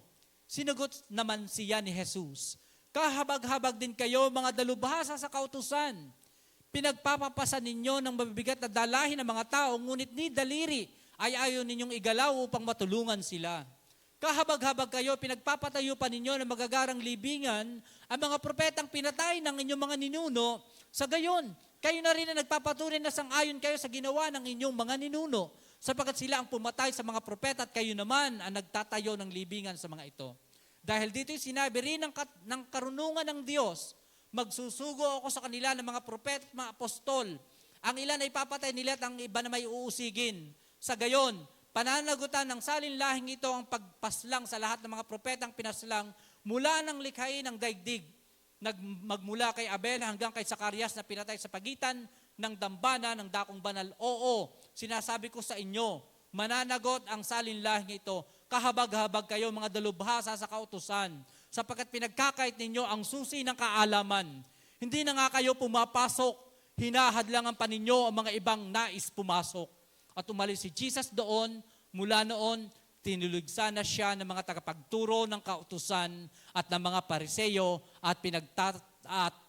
S1: Sinagot naman siya ni Jesus, kahabag-habag din kayo mga dalubhasa sa kautusan. Pinagpapapasan ninyo ng mabibigat na dalahin ng mga tao, ngunit ni daliri ay ayaw ninyong igalaw upang matulungan sila. Kahabag-habag kayo, pinagpapatayo pa ninyo ng magagarang libingan ang mga propetang pinatay ng inyong mga ninuno. Sa gayon, kayo na rin na nagpapatunay na sang-ayon kayo sa ginawa ng inyong mga ninuno, sapagkat sila ang pumatay sa mga propeta at kayo naman ang nagtatayo ng libingan sa mga ito. Dahil dito'y sinabi rin ng karunungan ng Diyos, magsusugo ako sa kanila ng mga propeta at mga apostol. Ang ilan ay papatay nila at ang iba na may uusigin. Sa gayon, pananagutan ng salinlahing ito ang pagpaslang sa lahat ng mga propetang pinaslang mula ng likhain ng daigdig, magmula kay Abel hanggang kay Zacarias na pinatay sa pagitan ng dambana ng dakong banal. Oo, sinasabi ko sa inyo, mananagot ang salinlahing ito. Kahabag-habag kayo mga dalubhasa sa kautusan, sapagkat pinagkakait ninyo ang susi ng kaalaman. Hindi na nga kayo pumapasok, hinahadlangan pa ninyo ang mga ibang nais pumasok. At umalis si Jesus doon, mula noon, tinuligsa na siya ng mga tagapagturo ng kautusan at ng mga pariseyo at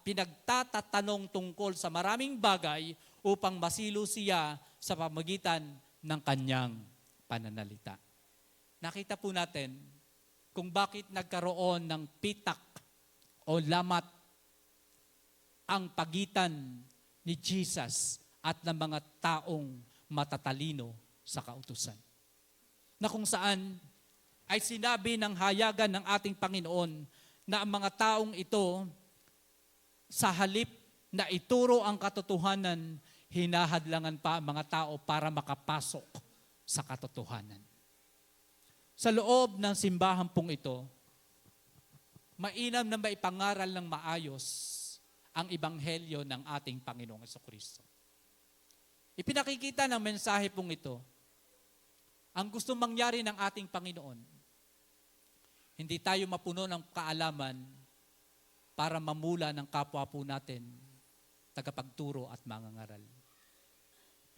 S1: pinagtatatanong tungkol sa maraming bagay upang masilo siya sa pamagitan ng kanyang pananalita. Nakita po natin kung bakit nagkaroon ng pitak o lamat ang pagitan ni Jesus at ng mga taong matatalino sa kautusan. Na kung saan ay sinabi ng hayagan ng ating Panginoon na ang mga taong ito sa halip na ituro ang katotohanan, hinahadlangan pa ang mga tao para makapasok sa katotohanan. Sa loob ng simbahan pong ito, mainam na maipangaral ng maayos ang ebanghelyo ng ating Panginoong Jesucristo. Ipinakikita ng mensahe pong ito, ang gustong mangyari ng ating Panginoon, hindi tayo mapuno ng kaalaman para mamula ng kapwa po natin, tagapagturo at mangangaral.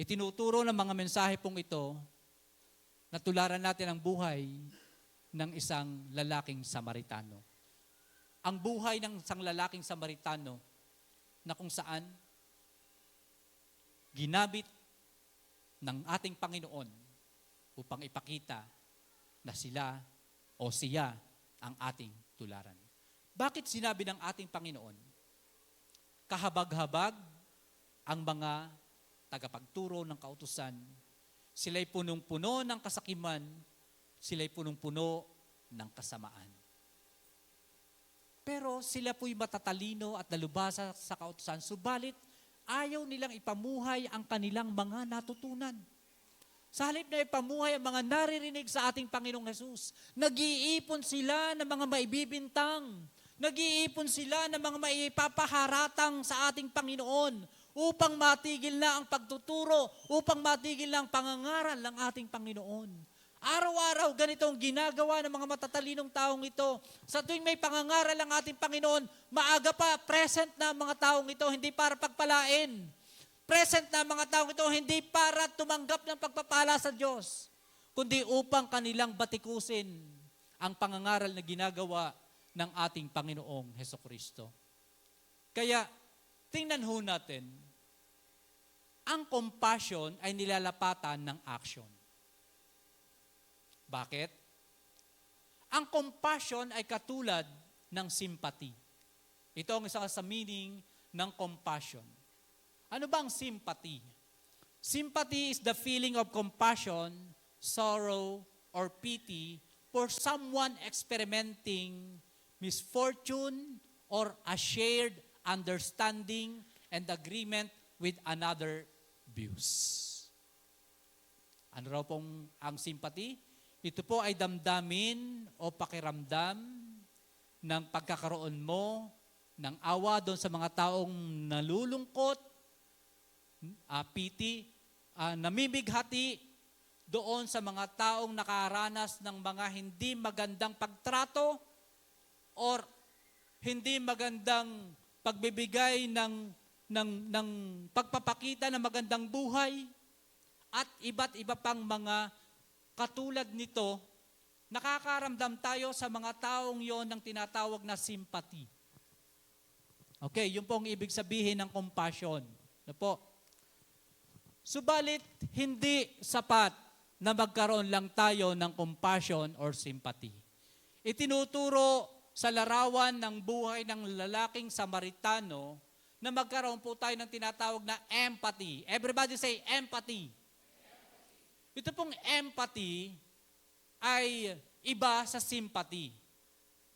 S1: Itinuturo ng mga mensahe pong ito, na tularan natin ang buhay ng isang lalaking Samaritano. Ang buhay ng isang lalaking Samaritano na kung saan ginamit ng ating Panginoon upang ipakita na sila o siya ang ating tularan. Bakit sinabi ng ating Panginoon? Kahabag-habag ang mga tagapagturo ng kautusan. Sila'y punong-puno ng kasakiman, sila'y punong-puno ng kasamaan. Pero sila po'y matatalino at nalubhasa sa kautusan, subalit ayaw nilang ipamuhay ang kanilang mga natutunan. Sa halip na ipamuhay ang mga naririnig sa ating Panginoong Hesus, nag-iipon sila ng mga maibibintang, nag-iipon sila ng mga maipapaharatang sa ating Panginoon upang matigil na ang pagtuturo, upang matigil na ang pangangaral ng ating Panginoon. Araw-araw, ganito ang ginagawa ng mga matatalinong taong ito. Sa tuwing may pangangaral ang ating Panginoon, maaga pa, present na ang mga taong ito, hindi para pagpalain. Present na ang mga taong ito, hindi para tumanggap ng pagpapala sa Diyos, kundi upang kanilang batikusin ang pangangaral na ginagawa ng ating Panginoong Hesukristo. Kaya, tingnan ho natin, ang compassion ay nilalapatan ng action. Bakit? Ang compassion ay katulad ng sympathy. Ito ang isa sa meaning ng compassion. Ano ba ang sympathy? Sympathy is the feeling of compassion, sorrow, or pity for someone experimenting misfortune or a shared understanding and agreement with another views. Ano raw pong ang sympathy? Ito po ay damdamin o pakiramdam ng pagkakaroon mo ng awa doon sa mga taong nalulungkot, pity, namibighati doon sa mga taong nakaranas ng mga hindi magandang pagtrato or hindi magandang pagbibigay ng pagpapakita ng magandang buhay at iba't iba pang mga katulad nito, nakakaramdam tayo sa mga taong yon ng tinatawag na sympathy. Okay, yun po ang ibig sabihin ng compassion. Ano po? Subalit, hindi sapat na magkaroon lang tayo ng compassion or sympathy. Itinuturo sa larawan ng buhay ng lalaking Samaritano na magkaroon po tayo ng tinatawag na empathy. Everybody say empathy. Ito pong empathy ay iba sa sympathy.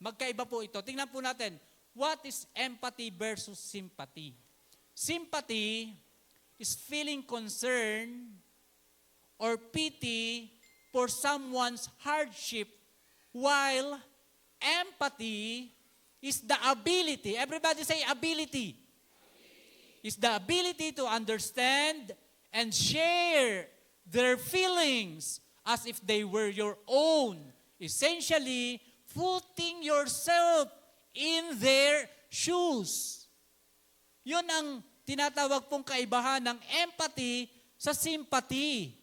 S1: Magkaiba po ito. Tingnan po natin, what is empathy versus sympathy? Sympathy is feeling concern or pity for someone's hardship, while empathy is the ability, everybody say ability, is the ability to understand and share their feelings as if they were your own. Essentially, putting yourself in their shoes. Yun ang tinatawag pong kaibahan ng empathy sa sympathy.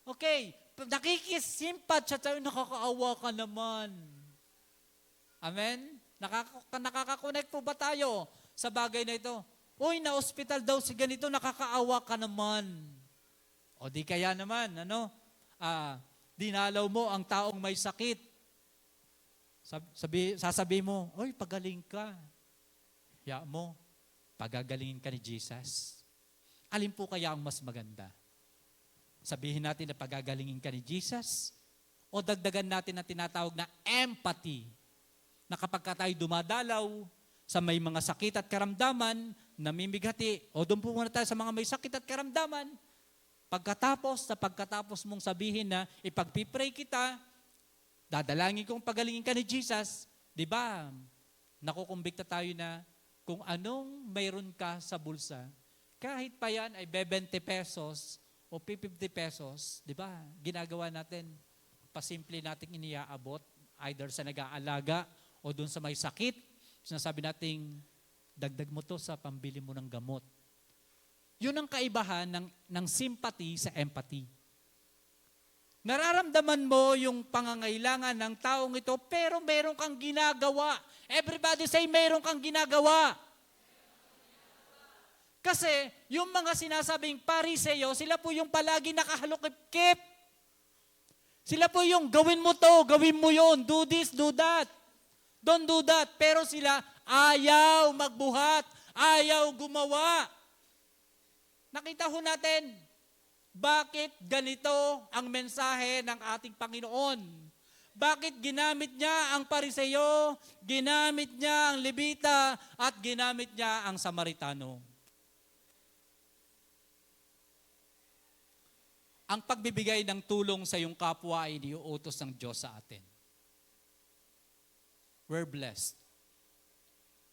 S1: Okay, nakikisimpat siya tayo, nakakaawa ka naman. Amen? Nakaka-connect po ba tayo sa bagay na ito? Uy, na-hospital daw si ganito, nakakaawa ka naman. O di kaya naman, dinalaw mo ang taong may sakit. Sasabi mo, uy, pagaling ka. Ya mo, pagagalingin ka ni Jesus. Alin po kaya ang mas maganda? Sabihin natin na pagagalingin ka ni Jesus o dagdagan natin ang tinatawag na empathy na kapag tayo dumadalaw sa may mga sakit at karamdaman, namimighati, o doon po muna tayo sa mga may sakit at karamdaman, pagkatapos mong sabihin na ipagpipray kita, dadalangin kong pagalingin ka ni Jesus, di ba? Nakukumbikta tayo na kung anong mayroon ka sa bulsa, kahit pa yan ay 20 pesos o 50 pesos, di ba? Ginagawa natin, pasimple nating iniaabot, either sa nag-aalaga o dun sa may sakit, sinasabi nating, dagdag mo to sa pambili mo ng gamot. Yun ang kaibahan ng sympathy sa empathy. Nararamdaman mo yung pangangailangan ng taong ito, pero meron kang ginagawa. Everybody say, meron kang ginagawa. Kasi yung mga sinasabing Pariseo, sila po yung palagi nakahalukip-kip. Sila po yung gawin mo to, gawin mo yon, do this, do that. Don't do that. Pero sila ayaw magbuhat, ayaw gumawa. Nakita ho natin, bakit ganito ang mensahe ng ating Panginoon? Bakit ginamit niya ang Pariseo, ginamit niya ang Levita, at ginamit niya ang Samaritano? Ang pagbibigay ng tulong sa iyong kapwa ay iniuutos ng Diyos sa atin. We're blessed.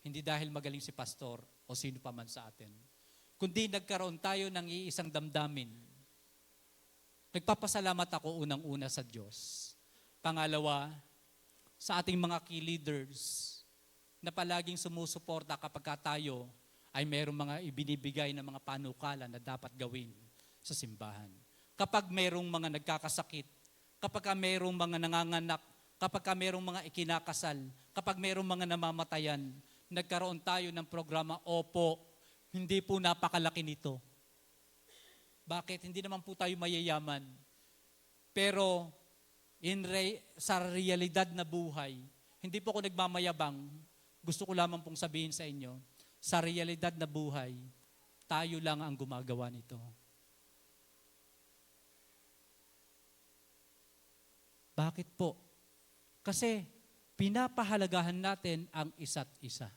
S1: Hindi dahil magaling si pastor o sino pa man sa atin, kundi nagkaroon tayo ng iisang damdamin. Nagpapasalamat ako unang-una sa Diyos. Pangalawa, sa ating mga key leaders na palaging sumusuporta kapag tayo ay mayroong mga ibinibigay na mga panukala na dapat gawin sa simbahan. Kapag mayroong mga nagkakasakit, kapag mayroong mga nanganganak, kapag mayroong mga ikinakasal, kapag mayroong mga namamatayan, nagkaroon tayo ng programa, opo, hindi po napakalaki nito. Bakit? Hindi naman po tayo mayayaman. Pero sa realidad na buhay, hindi po ako nagmamayabang, gusto ko lamang pong sabihin sa inyo, sa realidad na buhay, tayo lang ang gumagawa nito. Bakit po? Kasi pinapahalagahan natin ang isa't isa.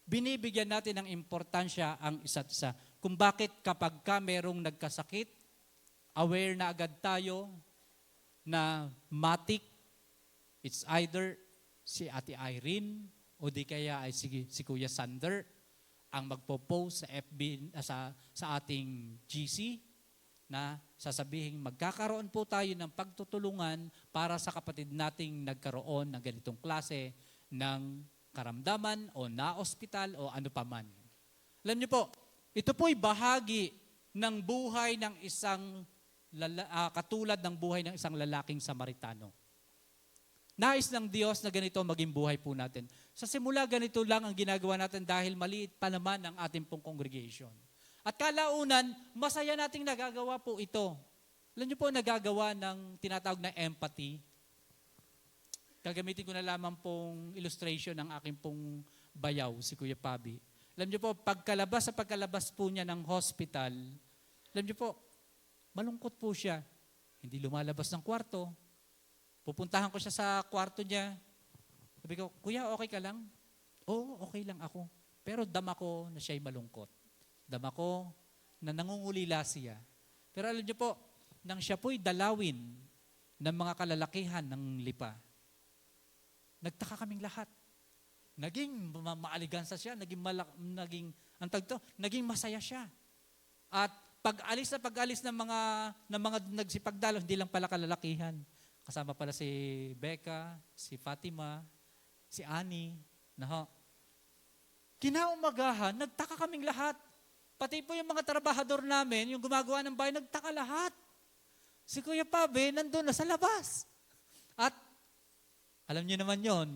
S1: Binibigyan natin ng importansya ang isa't isa. Kung bakit kapag merong nagkasakit, aware na agad tayo na matik, it's either si Ate Irene o di kaya ay si Kuya Sander ang magpo-post sa FB, sa ating GC, na sasabihin, magkakaroon po tayo ng pagtutulungan para sa kapatid nating nagkaroon ng ganitong klase ng karamdaman o na-ospital o ano paman. Alam niyo po, ito po'y bahagi ng buhay ng isang, katulad ng buhay ng isang lalaking Samaritano. Nais ng Diyos na ganito maging buhay po natin. Sa simula, ganito lang ang ginagawa natin dahil maliit pa naman ang ating pong congregation. At kalaunan, masaya nating nagagawa po ito. Alam niyo po, nagagawa ng tinatawag na empathy. Gagamitin ko na lamang pong illustration ng aking pong bayaw, si Kuya Pabi. Alam niyo po, pagkalabas po niya ng hospital, alam niyo po, malungkot po siya. Hindi lumalabas ng kwarto. Pupuntahan ko siya sa kwarto niya. Sabi ko, Kuya, okay ka lang? Oo, okay lang ako. Pero dama ko na siya'y malungkot. Dama ko na nangungulila siya. Pero alam niyo po, nang siya po'y dalawin ng mga kalalakihan ng lipa, nagtaka kaming lahat. Naging maaligansa siya, naging masaya siya. At pag-alis ng mga nagsipagdalo, hindi lang pala kalalakihan. Kasama pala si Becca, si Fatima, si Annie. Kinaumagahan, nagtaka kaming lahat. Pati po yung mga trabahador namin, yung gumagawa ng bahay, nagtaka lahat. Si Kuya Pabe, nandun na sa labas. At alam niyo naman yon,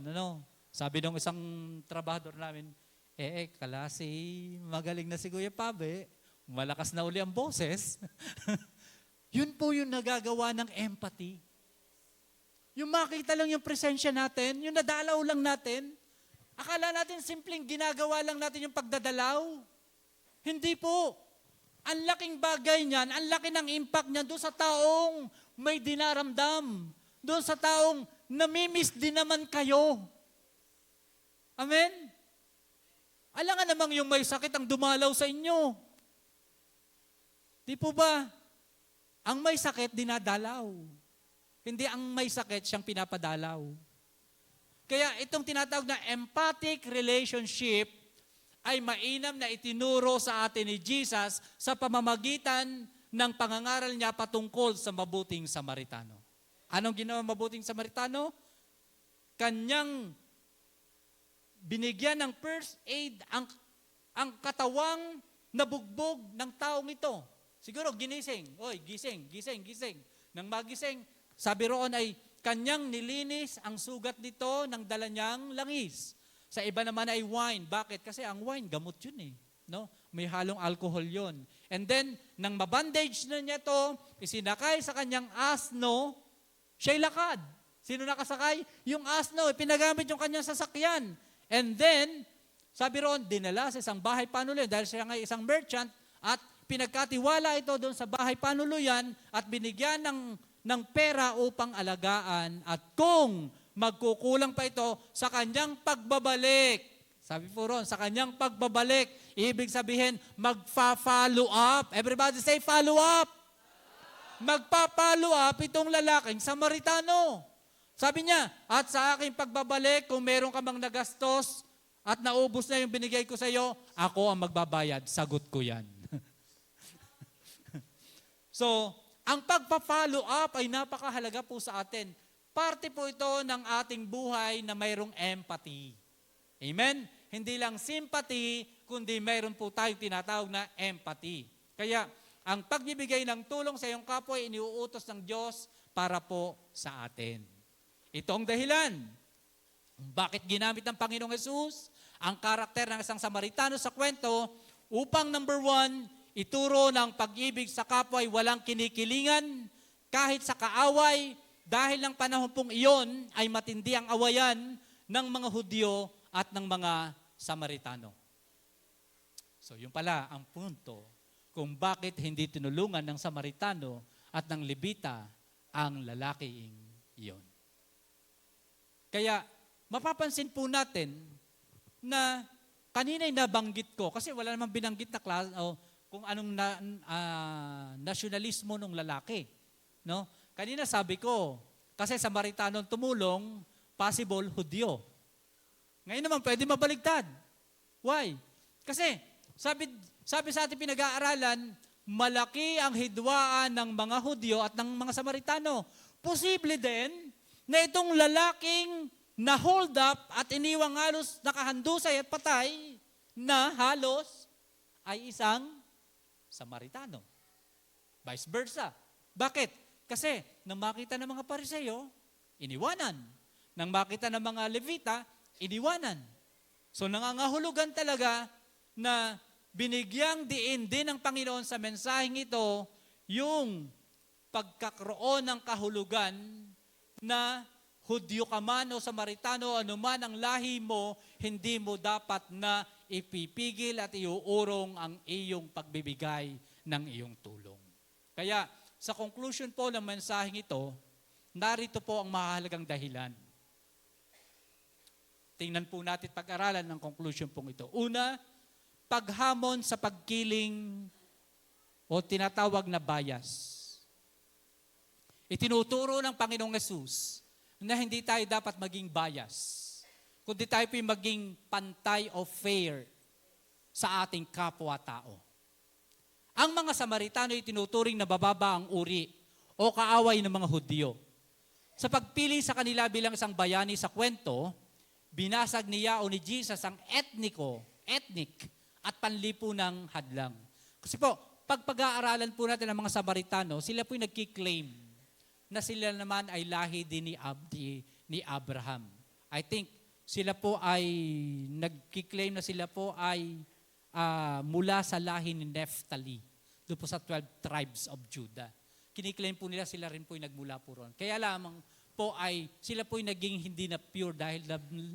S1: sabi nung isang trabahador namin, kalasi, magaling na si Kuya Pabe, malakas na uli ang boses. Yun po yung nagagawa ng empathy. Yung makita lang yung presensya natin, yung nadalaw lang natin, akala natin simpleng ginagawa lang natin yung pagdadalaw. Hindi po. Ang laking bagay niyan, ang laki ng impact niyan doon sa taong may dinaramdam. Doon sa taong namimiss din naman kayo. Amen? Alangan namang yung may sakit ang dumalaw sa inyo. Di po ba? Ang may sakit, dinadalaw. Hindi ang may sakit, siyang pinapadalaw. Kaya itong tinatawag na empathic relationship ay mainam na itinuro sa atin ni Jesus sa pamamagitan ng pangangaral niya patungkol sa mabuting Samaritano. Anong ginawa mabuting Samaritano? Kanyang binigyan ng first aid ang katawang nabugbog ng taong ito. Siguro ginising. Oy, gising. Nang magising, sabi roon ay kanyang nilinis ang sugat nito ng dala niyang langis. Sa iba naman ay wine. Bakit? Kasi ang wine, gamot yun eh. No? May halong alcohol yun. And then, nang mabandage na niya to, isinakay sa kanyang asno, siya'y lakad. Sino nakasakay? Yung asno, pinagamit yung kanyang sasakyan. And then, sabi roon, dinala sa isang bahay panuluyan dahil siya nga isang merchant at pinagkatiwala ito doon sa bahay panuluyan at binigyan ng pera upang alagaan at kung magkukulang pa ito sa kanyang pagbabalik. Sabi po ron, sa kanyang pagbabalik, ibig sabihin, magpa-follow up. Everybody say follow up. Magpa-follow up itong lalaking Samaritano. Sabi niya, at sa aking pagbabalik, kung meron ka mang nagastos at naubos na yung binigay ko sa iyo, ako ang magbabayad. Sagot ko yan. So, ang pagpa-follow up ay napakahalaga po sa atin. Parte po ito ng ating buhay na mayroong empathy. Amen? Hindi lang sympathy, kundi mayroon po tayong tinatawag na empathy. Kaya, ang pagbibigay ng tulong sa iyong kapwa ay iniuutos ng Diyos para po sa atin. Ito ang dahilan. Bakit ginamit ng Panginoong Hesus ang karakter ng isang Samaritano sa kwento upang number 1, ituro ng pag-ibig sa kapwa ay walang kinikilingan, kahit sa kaaway, dahil ng panahon pong iyon ay matindi ang awayan ng mga Hudyo at ng mga Samaritano. So yun pala ang punto kung bakit hindi tinulungan ng Samaritano at ng Levita ang lalaking iyon. Kaya mapapansin po natin na kanina'y nabanggit ko, kasi wala namang binanggit na klase o kung anong nasyonalismo ng lalaki. No? Kanina sabi ko, kasi Samaritanong tumulong, possible Hudyo. Ngayon naman pwede mabaligtad. Why? Kasi sabi sa ating pinag-aaralan, malaki ang hidwaan ng mga Hudyo at ng mga Samaritano. Posible din na itong lalaking na hold up at iniwang halos nakahandusay at patay na halos ay isang Samaritano. Vice versa. Bakit? Kasi nang makita ng mga Pariseo, iniwanan. Nang makita ng mga Levita, iniwanan. So nangangahulugan talaga na binigyang diin din ng Panginoon sa mensaheng ito yung pagkakaroon ng kahulugan na Hudyo ka man o Samaritano, anuman ang lahi mo, hindi mo dapat na ipipigil at iuurong ang iyong pagbibigay ng iyong tulong. Kaya sa conclusion po ng mensaheng ito, narito po ang mahalagang dahilan. Tingnan po natin pag-aralan ng conclusion pong ito. Una, paghamon sa pagkiling o tinatawag na bias. Itinuturo ng Panginoong Yesus na hindi tayo dapat maging bias, kundi tayo po maging pantay o fair sa ating kapwa-tao. Ang mga Samaritano ay tinuturing na bababa ang uri o kaaway ng mga Hudyo. Sa pagpili sa kanila bilang isang bayani sa kwento, binasag niya o ni Jesus ang ethnic at panlipunang hadlang. Kasi po, pag-aaralan po natin ng mga Samaritano, sila po yung nagkiklaim na sila naman ay lahi din ni Abraham. I think sila po ay nagkiklaim na sila po ay mula sa lahi ni Naphtali, doon po sa 12 tribes of Judah. Kiniklaim po nila sila rin po yung nagmula po ron. Kaya lamang po ay sila po yung naging hindi na pure dahil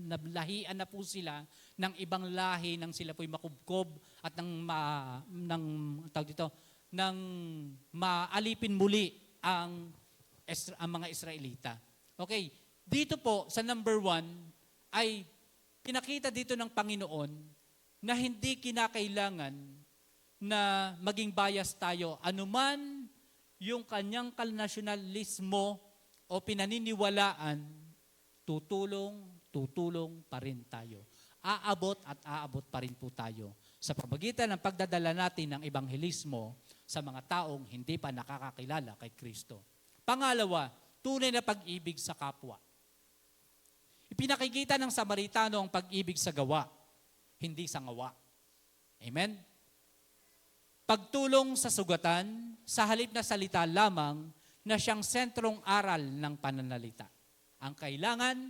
S1: nablahian na po sila ng ibang lahi nang sila po yung makubkob at ng maalipin muli ang mga Israelita. Okay, dito po sa number 1 ay pinakita dito ng Panginoon na hindi kinakailangan na maging bias tayo. Anuman yung kanyang kalnasyonalismo o pinaniniwalaan, tutulong pa rin tayo. Aabot at aabot pa rin po tayo sa pamagitan ng pagdadala natin ng ebanghelismo sa mga taong hindi pa nakakakilala kay Kristo. Pangalawa, tunay na pag-ibig sa kapwa. Ipinakikita ng Samaritano ang pag-ibig sa gawa, hindi sa ngawa. Amen? Pagtulong sa sugatan, sa halip na salita lamang na siyang sentrong aral ng pananalita. Ang kailangan,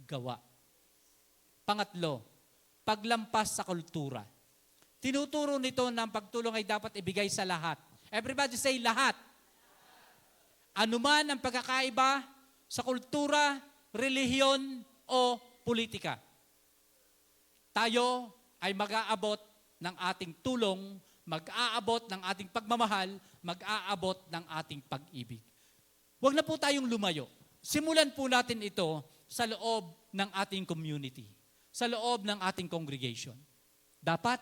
S1: gawa. Pangatlo, paglampas sa kultura. Tinuturo nito na ang pagtulong ay dapat ibigay sa lahat. Everybody say lahat. Anuman ang pagkakaiba sa kultura, relihiyon o politika. Tayo ay mag-aabot ng ating tulong, mag-aabot ng ating pagmamahal, mag-aabot ng ating pag-ibig. Huwag na po tayong lumayo. Simulan po natin ito sa loob ng ating community, sa loob ng ating congregation. Dapat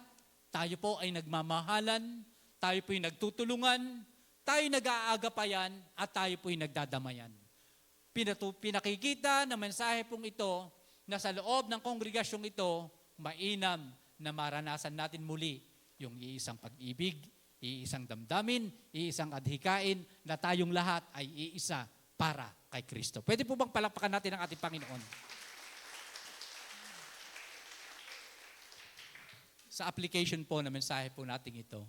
S1: tayo po ay nagmamahalan, tayo po ay nagtutulungan, tayo nag-aagapayan at tayo po'y nagdadamayan. Pinakikita ng mensahe pong ito na sa loob ng kongregasyong ito, mainam na maranasan natin muli yung iisang pag-ibig, iisang damdamin, iisang adhikain na tayong lahat ay iisa para kay Kristo. Pwede po bang palakpakan natin ang ating Panginoon? Sa application po na mensahe po natin ito,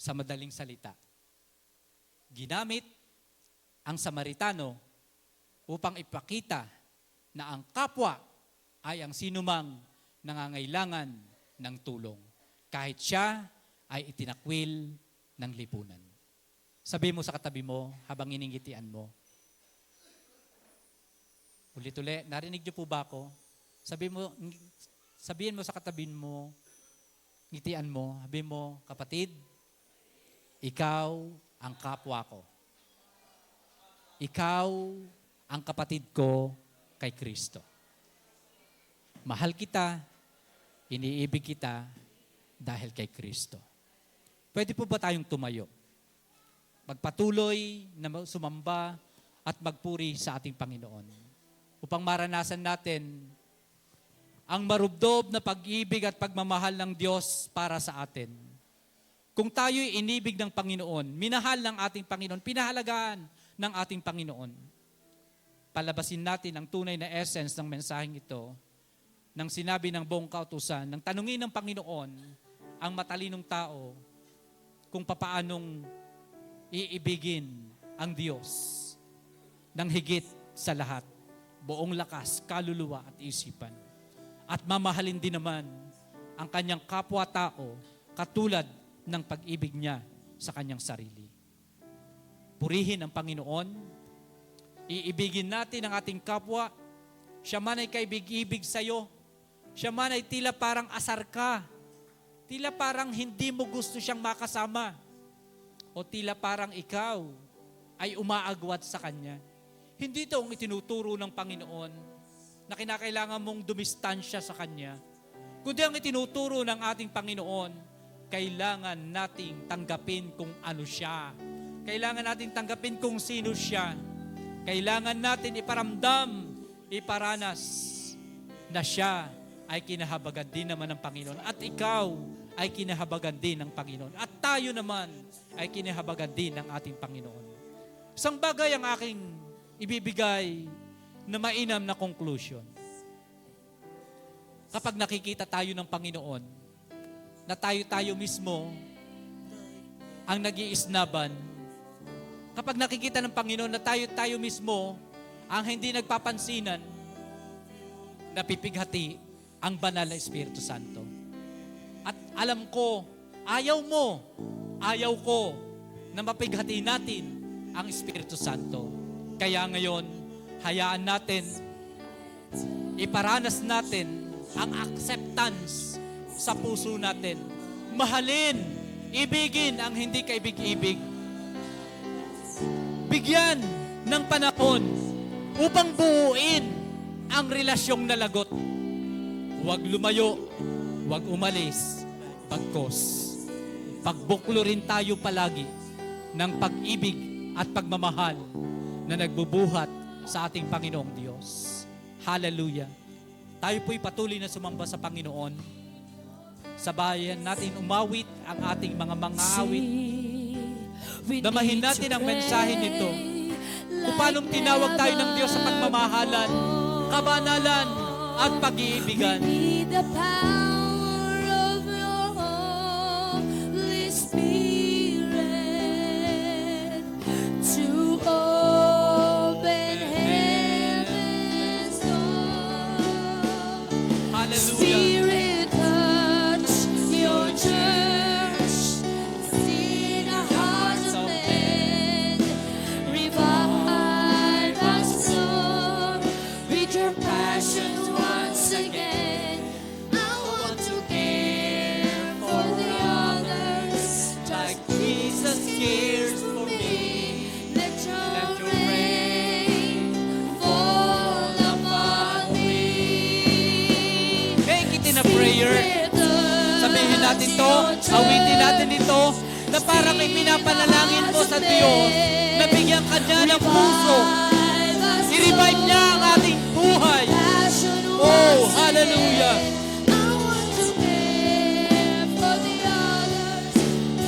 S1: sa madaling salita, ginamit ang Samaritano upang ipakita na ang kapwa ay ang sinumang nangangailangan ng tulong. Kahit siya ay itinakwil ng lipunan. Sabi mo sa katabi mo habang iningitian mo. Ulit-uli, narinig niyo po ba ako? Sabihin mo sa katabi mo, ngitian mo, sabi mo, kapatid, ikaw ang kapwa ko. Ikaw ang kapatid ko kay Kristo. Mahal kita, iniibig kita dahil kay Kristo. Pwede po ba tayong tumayo? Magpatuloy na sumamba at magpuri sa ating Panginoon upang maranasan natin ang marubdob na pag-ibig at pagmamahal ng Diyos para sa atin. Kung tayo'y inibig ng Panginoon, minahal ng ating Panginoon, pinahalagaan ng ating Panginoon, palabasin natin ang tunay na essence ng mensaheng ito nang sinabi ng buong kautusan, nang tanungin ng Panginoon ang matalinong tao kung papaanong iibigin ang Diyos ng higit sa lahat, buong lakas, kaluluwa at isipan. At mamahalin din naman ang kanyang kapwa-tao katulad ng pag-ibig niya sa kanyang sarili. purihin ang Panginoon, iibigin natin ang ating kapwa, siya man ay kaibig-ibig sa'yo, siya man ay tila parang asar ka, tila parang hindi mo gusto siyang makasama, o tila parang ikaw ay umaagwat sa Kanya. Hindi ito ang itinuturo ng Panginoon na kinakailangan mong dumistansya sa Kanya, kundi ang itinuturo ng ating Panginoon, kailangan nating tanggapin kung ano siya. Kailangan nating tanggapin kung sino siya. Kailangan natin iparamdam, iparanas na siya ay kinahabagan din naman ng Panginoon. At ikaw ay kinahabagan din ng Panginoon. At tayo naman ay kinahabagan din ng ating Panginoon. Isang bagay ang aking ibibigay na mainam na conclusion. Kapag nakikita tayo ng Panginoon, na tayo mismo ang nag-iisnaban, kapag nakikita ng Panginoon na tayo mismo ang hindi nagpapansinan, napipighati ang banal na Espiritu Santo. At alam ko, ayaw mo, ayaw ko na mapighati natin ang Espiritu Santo. Kaya ngayon, hayaan natin, iparanas natin ang acceptance sa puso natin. Mahalin, ibigin ang hindi kaibig-ibig. Bigyan ng panahon upang buuin ang relasyong nalagot. Huwag lumayo, huwag umalis, pagkos. Pagbuklo rin tayo palagi ng pag-ibig at pagmamahal na nagbubuhat sa ating Panginoong Diyos. Hallelujah. Tayo po'y patuloy na sumamba sa Panginoon. Sabayan natin umawit ang ating mga awit. Damahin natin ang mensahe nito. Kung paanong tinawag tayo ng Diyos sa pagmamahalan, kabanalan, at pag-iibigan.
S2: The power of your Holy Spirit to open heaven's door.
S1: Hallelujah.
S2: Spirit, touch your church, see the hearts of men, revive us, Lord, with your passion once again. I want to care for the others,
S1: Like Jesus cares for me.
S2: let your
S1: Let your
S2: rain fall upon me.
S1: Make it in a prayer. Sabihin natin to, awitin natin ito, na parang ipinapanalangin mo sa Diyos, na bigyan ka niya ng puso. I-revive niya ang ating buhay. Oh, hallelujah.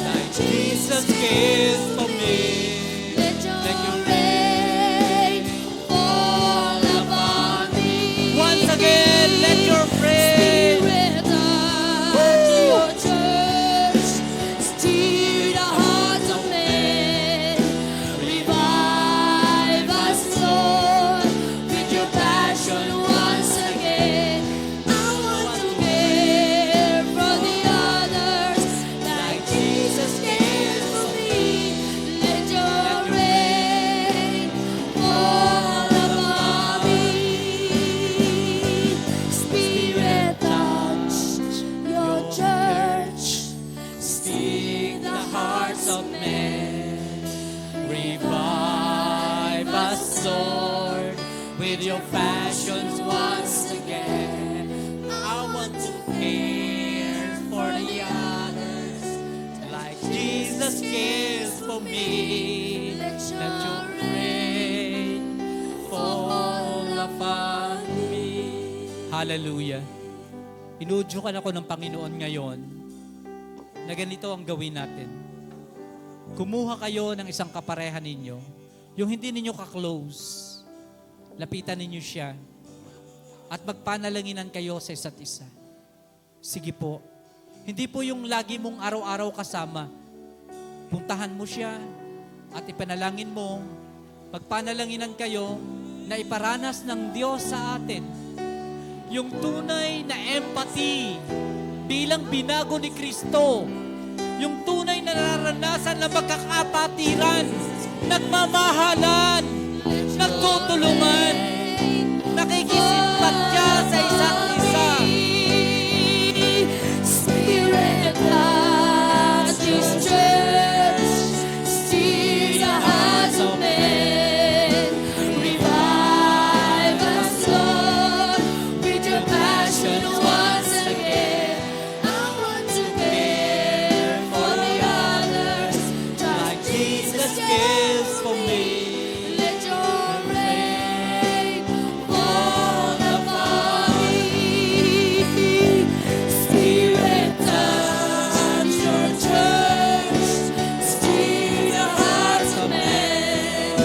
S1: Like Jesus cares for me.
S2: Let your rain fall upon me.
S1: Once again, let your prayer.
S2: Spirit of your church, stir the hearts of men. Revive us, Lord, with your passion once again. I want to care for the others like Jesus cares for me. Let your rain fall upon me. Spirit, touch your church.
S1: Speak the hearts of men. Revive us, Lord, with your passions once again. I want to care for the others like Jesus cares for me. Let your rain fall upon me. Hallelujah. Inudyukan ako ng Panginoon ngayon na ganito ang gawin natin. Kumuha kayo ng isang kapareha ninyo, yung hindi ninyo ka-close. Lapitan ninyo siya at magpanalanginan kayo sa isa't isa. Sige po. Hindi po yung lagi mong araw-araw kasama. Puntahan mo siya at ipanalangin mo. Magpanalanginan kayo na iparanas ng Diyos sa atin yung tunay na empathy bilang binago ni Kristo. Yung tunay na nararanasan na magkakapatiran nagmamahalan, nagtutulungan, nakikisimpatya sa isa't isa.
S2: Spirit of this church, steer the hearts of men. Revive us, Lord, with your passion once again. I want to care for the others, like Jesus
S1: Cares for me.
S2: Let your rain fall upon me. Spirit, touch your church, steer the hearts of men.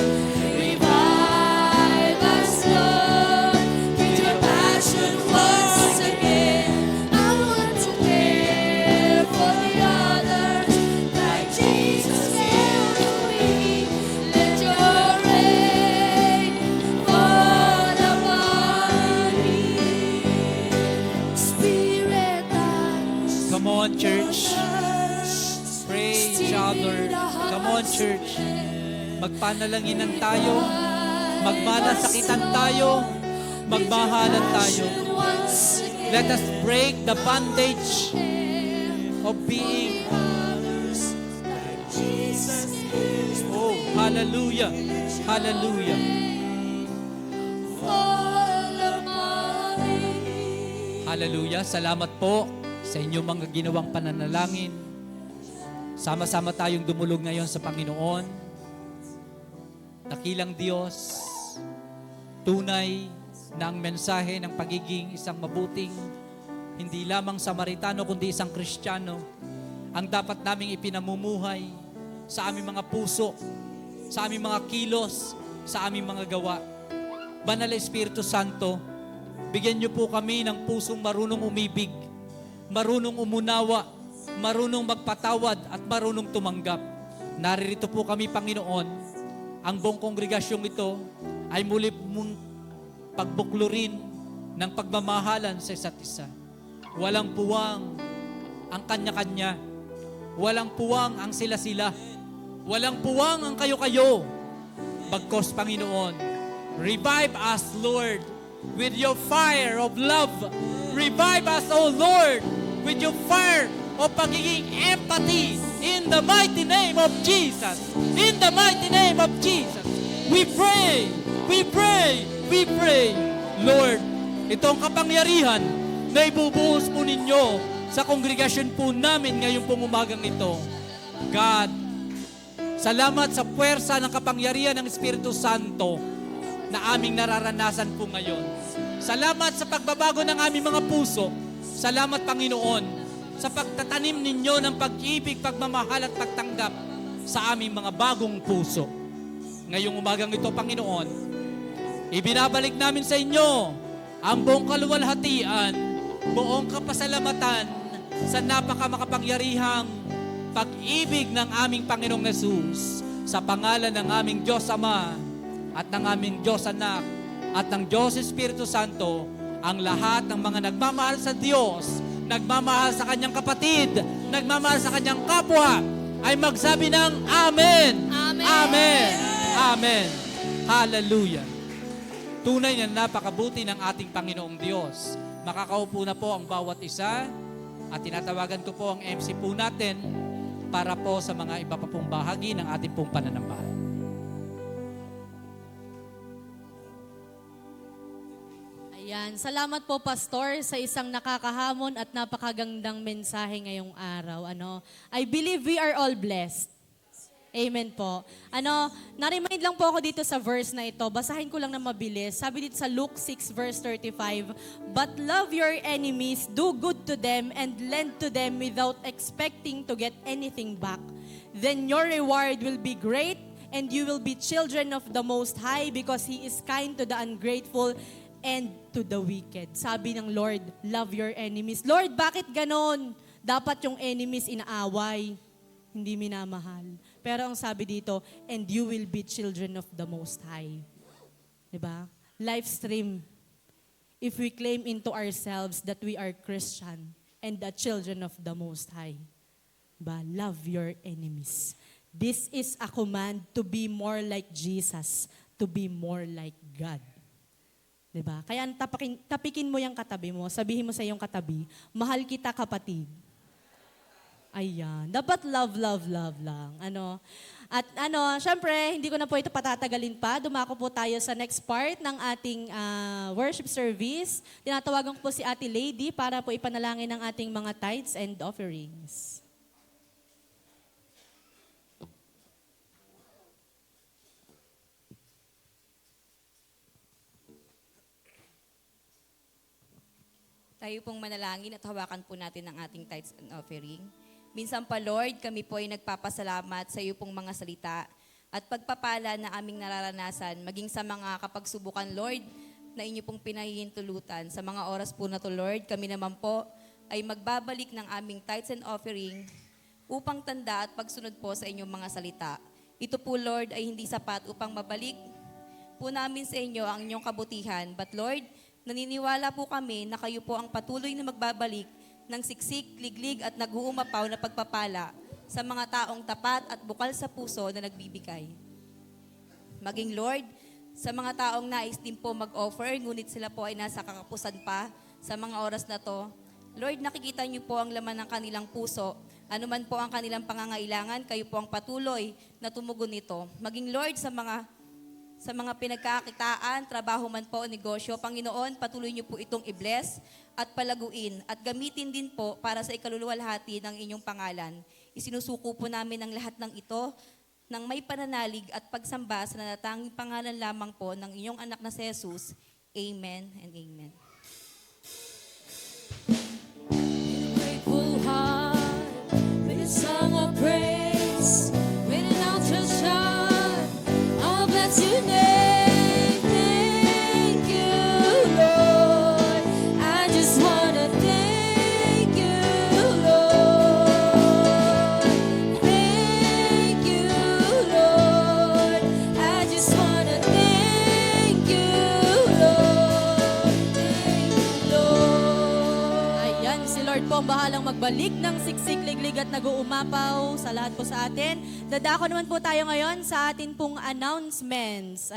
S2: Revive us, Lord, with your passion once again. I want to care for the others, like Jesus cared for me. Let your rain fall upon me. Spirit, touch
S1: Come on, church.
S2: church.
S1: Pray each other. Come on, church. Magpanalanginan tayo. Magmalasakitan tayo. Magmahalan tayo. Let us break the bondage of being. Oh, hallelujah. Hallelujah. Hallelujah. Salamat po sa inyong mga ginawang pananalangin. Sama-sama tayong dumulog ngayon sa Panginoon. Dakilang Diyos, tunay na ang mensahe ng pagiging isang mabuting, hindi lamang Samaritano kundi isang Kristiyano, ang dapat naming ipinamumuhay sa aming mga puso, sa aming mga kilos, sa aming mga gawa. Banal na Espiritu Santo, bigyan niyo po kami ng pusong marunong umibig, marunong umunawa, marunong magpatawad at marunong tumanggap. Naririto po kami, Panginoon. Ang buong kongregasyong ito ay muli mong pagbuklurin ng pagmamahalan sa isa't isa. Walang puwang ang kanya-kanya. Walang puwang ang sila-sila. Walang puwang ang kayo-kayo. Bagkos, Panginoon, revive us, Lord, with your fire of love. Revive us, O Lord, with your fire of pagiging empathy in the mighty name of Jesus. In the mighty name of Jesus. We pray, we pray, we pray. Lord, itong kapangyarihan na ibubuhos po ninyo sa kongregasyon po namin ngayong pong umagang ito. God, salamat sa puwersa ng kapangyarihan ng Espiritu Santo na aming nararanasan po ngayon. Salamat sa pagbabago ng aming mga puso. Salamat, Panginoon, sa pagtatanim ninyo ng pag-ibig, pagmamahal at pagtanggap sa aming mga bagong puso. Ngayong umagang ito, Panginoon, ibinabalik namin sa inyo ang buong kaluwalhatian, buong kapasalamatan sa napakamakapangyarihang pag-ibig ng aming Panginoong Yesus sa pangalan ng aming Diyos Ama at ng aming Diyos Anak at ng Diyos Espiritu Santo. Ang lahat ng mga nagmamahal sa Diyos, nagmamahal sa kanyang kapatid, nagmamahal sa kanyang kapwa, ay magsabi ng Amen.
S2: Amen.
S1: Amen. Amen. Hallelujah. Tunay na napakabuti ng ating Panginoong Diyos. Makakaupo na po ang bawat isa at tinatawagan ko po ang MC po natin para po sa mga iba pa pong bahagi ng ating pong pananambahan.
S3: Ayan. Salamat po, Pastor, sa isang nakakahamon at napakagandang mensahe ngayong araw. I believe we are all blessed. Amen po. Na-remind lang po ako dito sa verse na ito. Basahin ko lang na mabilis. Sabi dito sa Luke 6 verse 35, "But love your enemies, do good to them, and lend to them without expecting to get anything back. Then your reward will be great, and you will be children of the Most High, because He is kind to the ungrateful and to the wicked." Sabi ng Lord, love your enemies. Lord, bakit ganon? Dapat yung enemies inaaway, hindi minamahal. Pero ang sabi dito, and you will be children of the Most High. Diba? Live stream. If we claim into ourselves that we are Christian and the children of the Most High. Diba? Love your enemies. This is a command to be more like Jesus, to be more like God. Diba? Kaya tapikin mo yung katabi mo, sabihin mo sa iyong katabi, mahal kita kapatid. Ayan. Dapat love, love, love lang. At syempre, hindi ko na po ito patatagalin pa. Dumako po tayo sa next part ng ating worship service. Tinatawagan ko po si Ate Lady para po ipanalangin ang ating mga tithes and offerings.
S2: Tayo pong manalangin at hawakan po natin ang ating tithes and offering. Minsan pa, Lord, kami po ay nagpapasalamat sa iyo pong mga salita at pagpapala na aming nararanasan, maging sa mga kapagsubukan, Lord, na inyo pong pinahihintulutan. Sa mga oras po na to, Lord, kami naman po ay magbabalik ng aming tithes and offering upang tanda at pagsunod po sa inyong mga salita. Ito po, Lord, ay hindi sapat upang mabalik po namin sa inyo ang inyong kabutihan. But Lord, naniniwala po kami na kayo po ang patuloy na magbabalik ng siksik, liglig at nag-uumapaw na pagpapala sa mga taong tapat at bukal sa puso na nagbibigay. Maging Lord, sa mga taong nais din po mag-offer, ngunit sila po ay nasa kakapusan pa sa mga oras na to, Lord, nakikita niyo po ang laman ng kanilang puso. Ano man po ang kanilang pangangailangan, kayo po ang patuloy na tumugon nito. Maging Lord, sa mga pinagkakitaan, trabaho man po, negosyo, Panginoon, patuloy niyo po itong i-bless at palaguin at gamitin din po para sa ikaluluwalhati ng inyong pangalan. Isinusuko po namin ang lahat ng ito ng may pananalig at pagsamba sa nanatanging pangalan lamang po ng inyong anak na si Jesus. Amen and amen.
S4: Grateful heart with a song of praise, with an outstretched hand, I'll bless your name. Thank you, Lord. I just wanna thank you, Lord. Thank you, Lord. I just wanna thank you, Lord. Thank you, Lord.
S3: Ayan, si Lord po ang bahalang magbalik ng siksik, liglig at nag-uumapaw sa lahat po sa atin. Dadako naman po tayo ngayon sa atin pong announcements.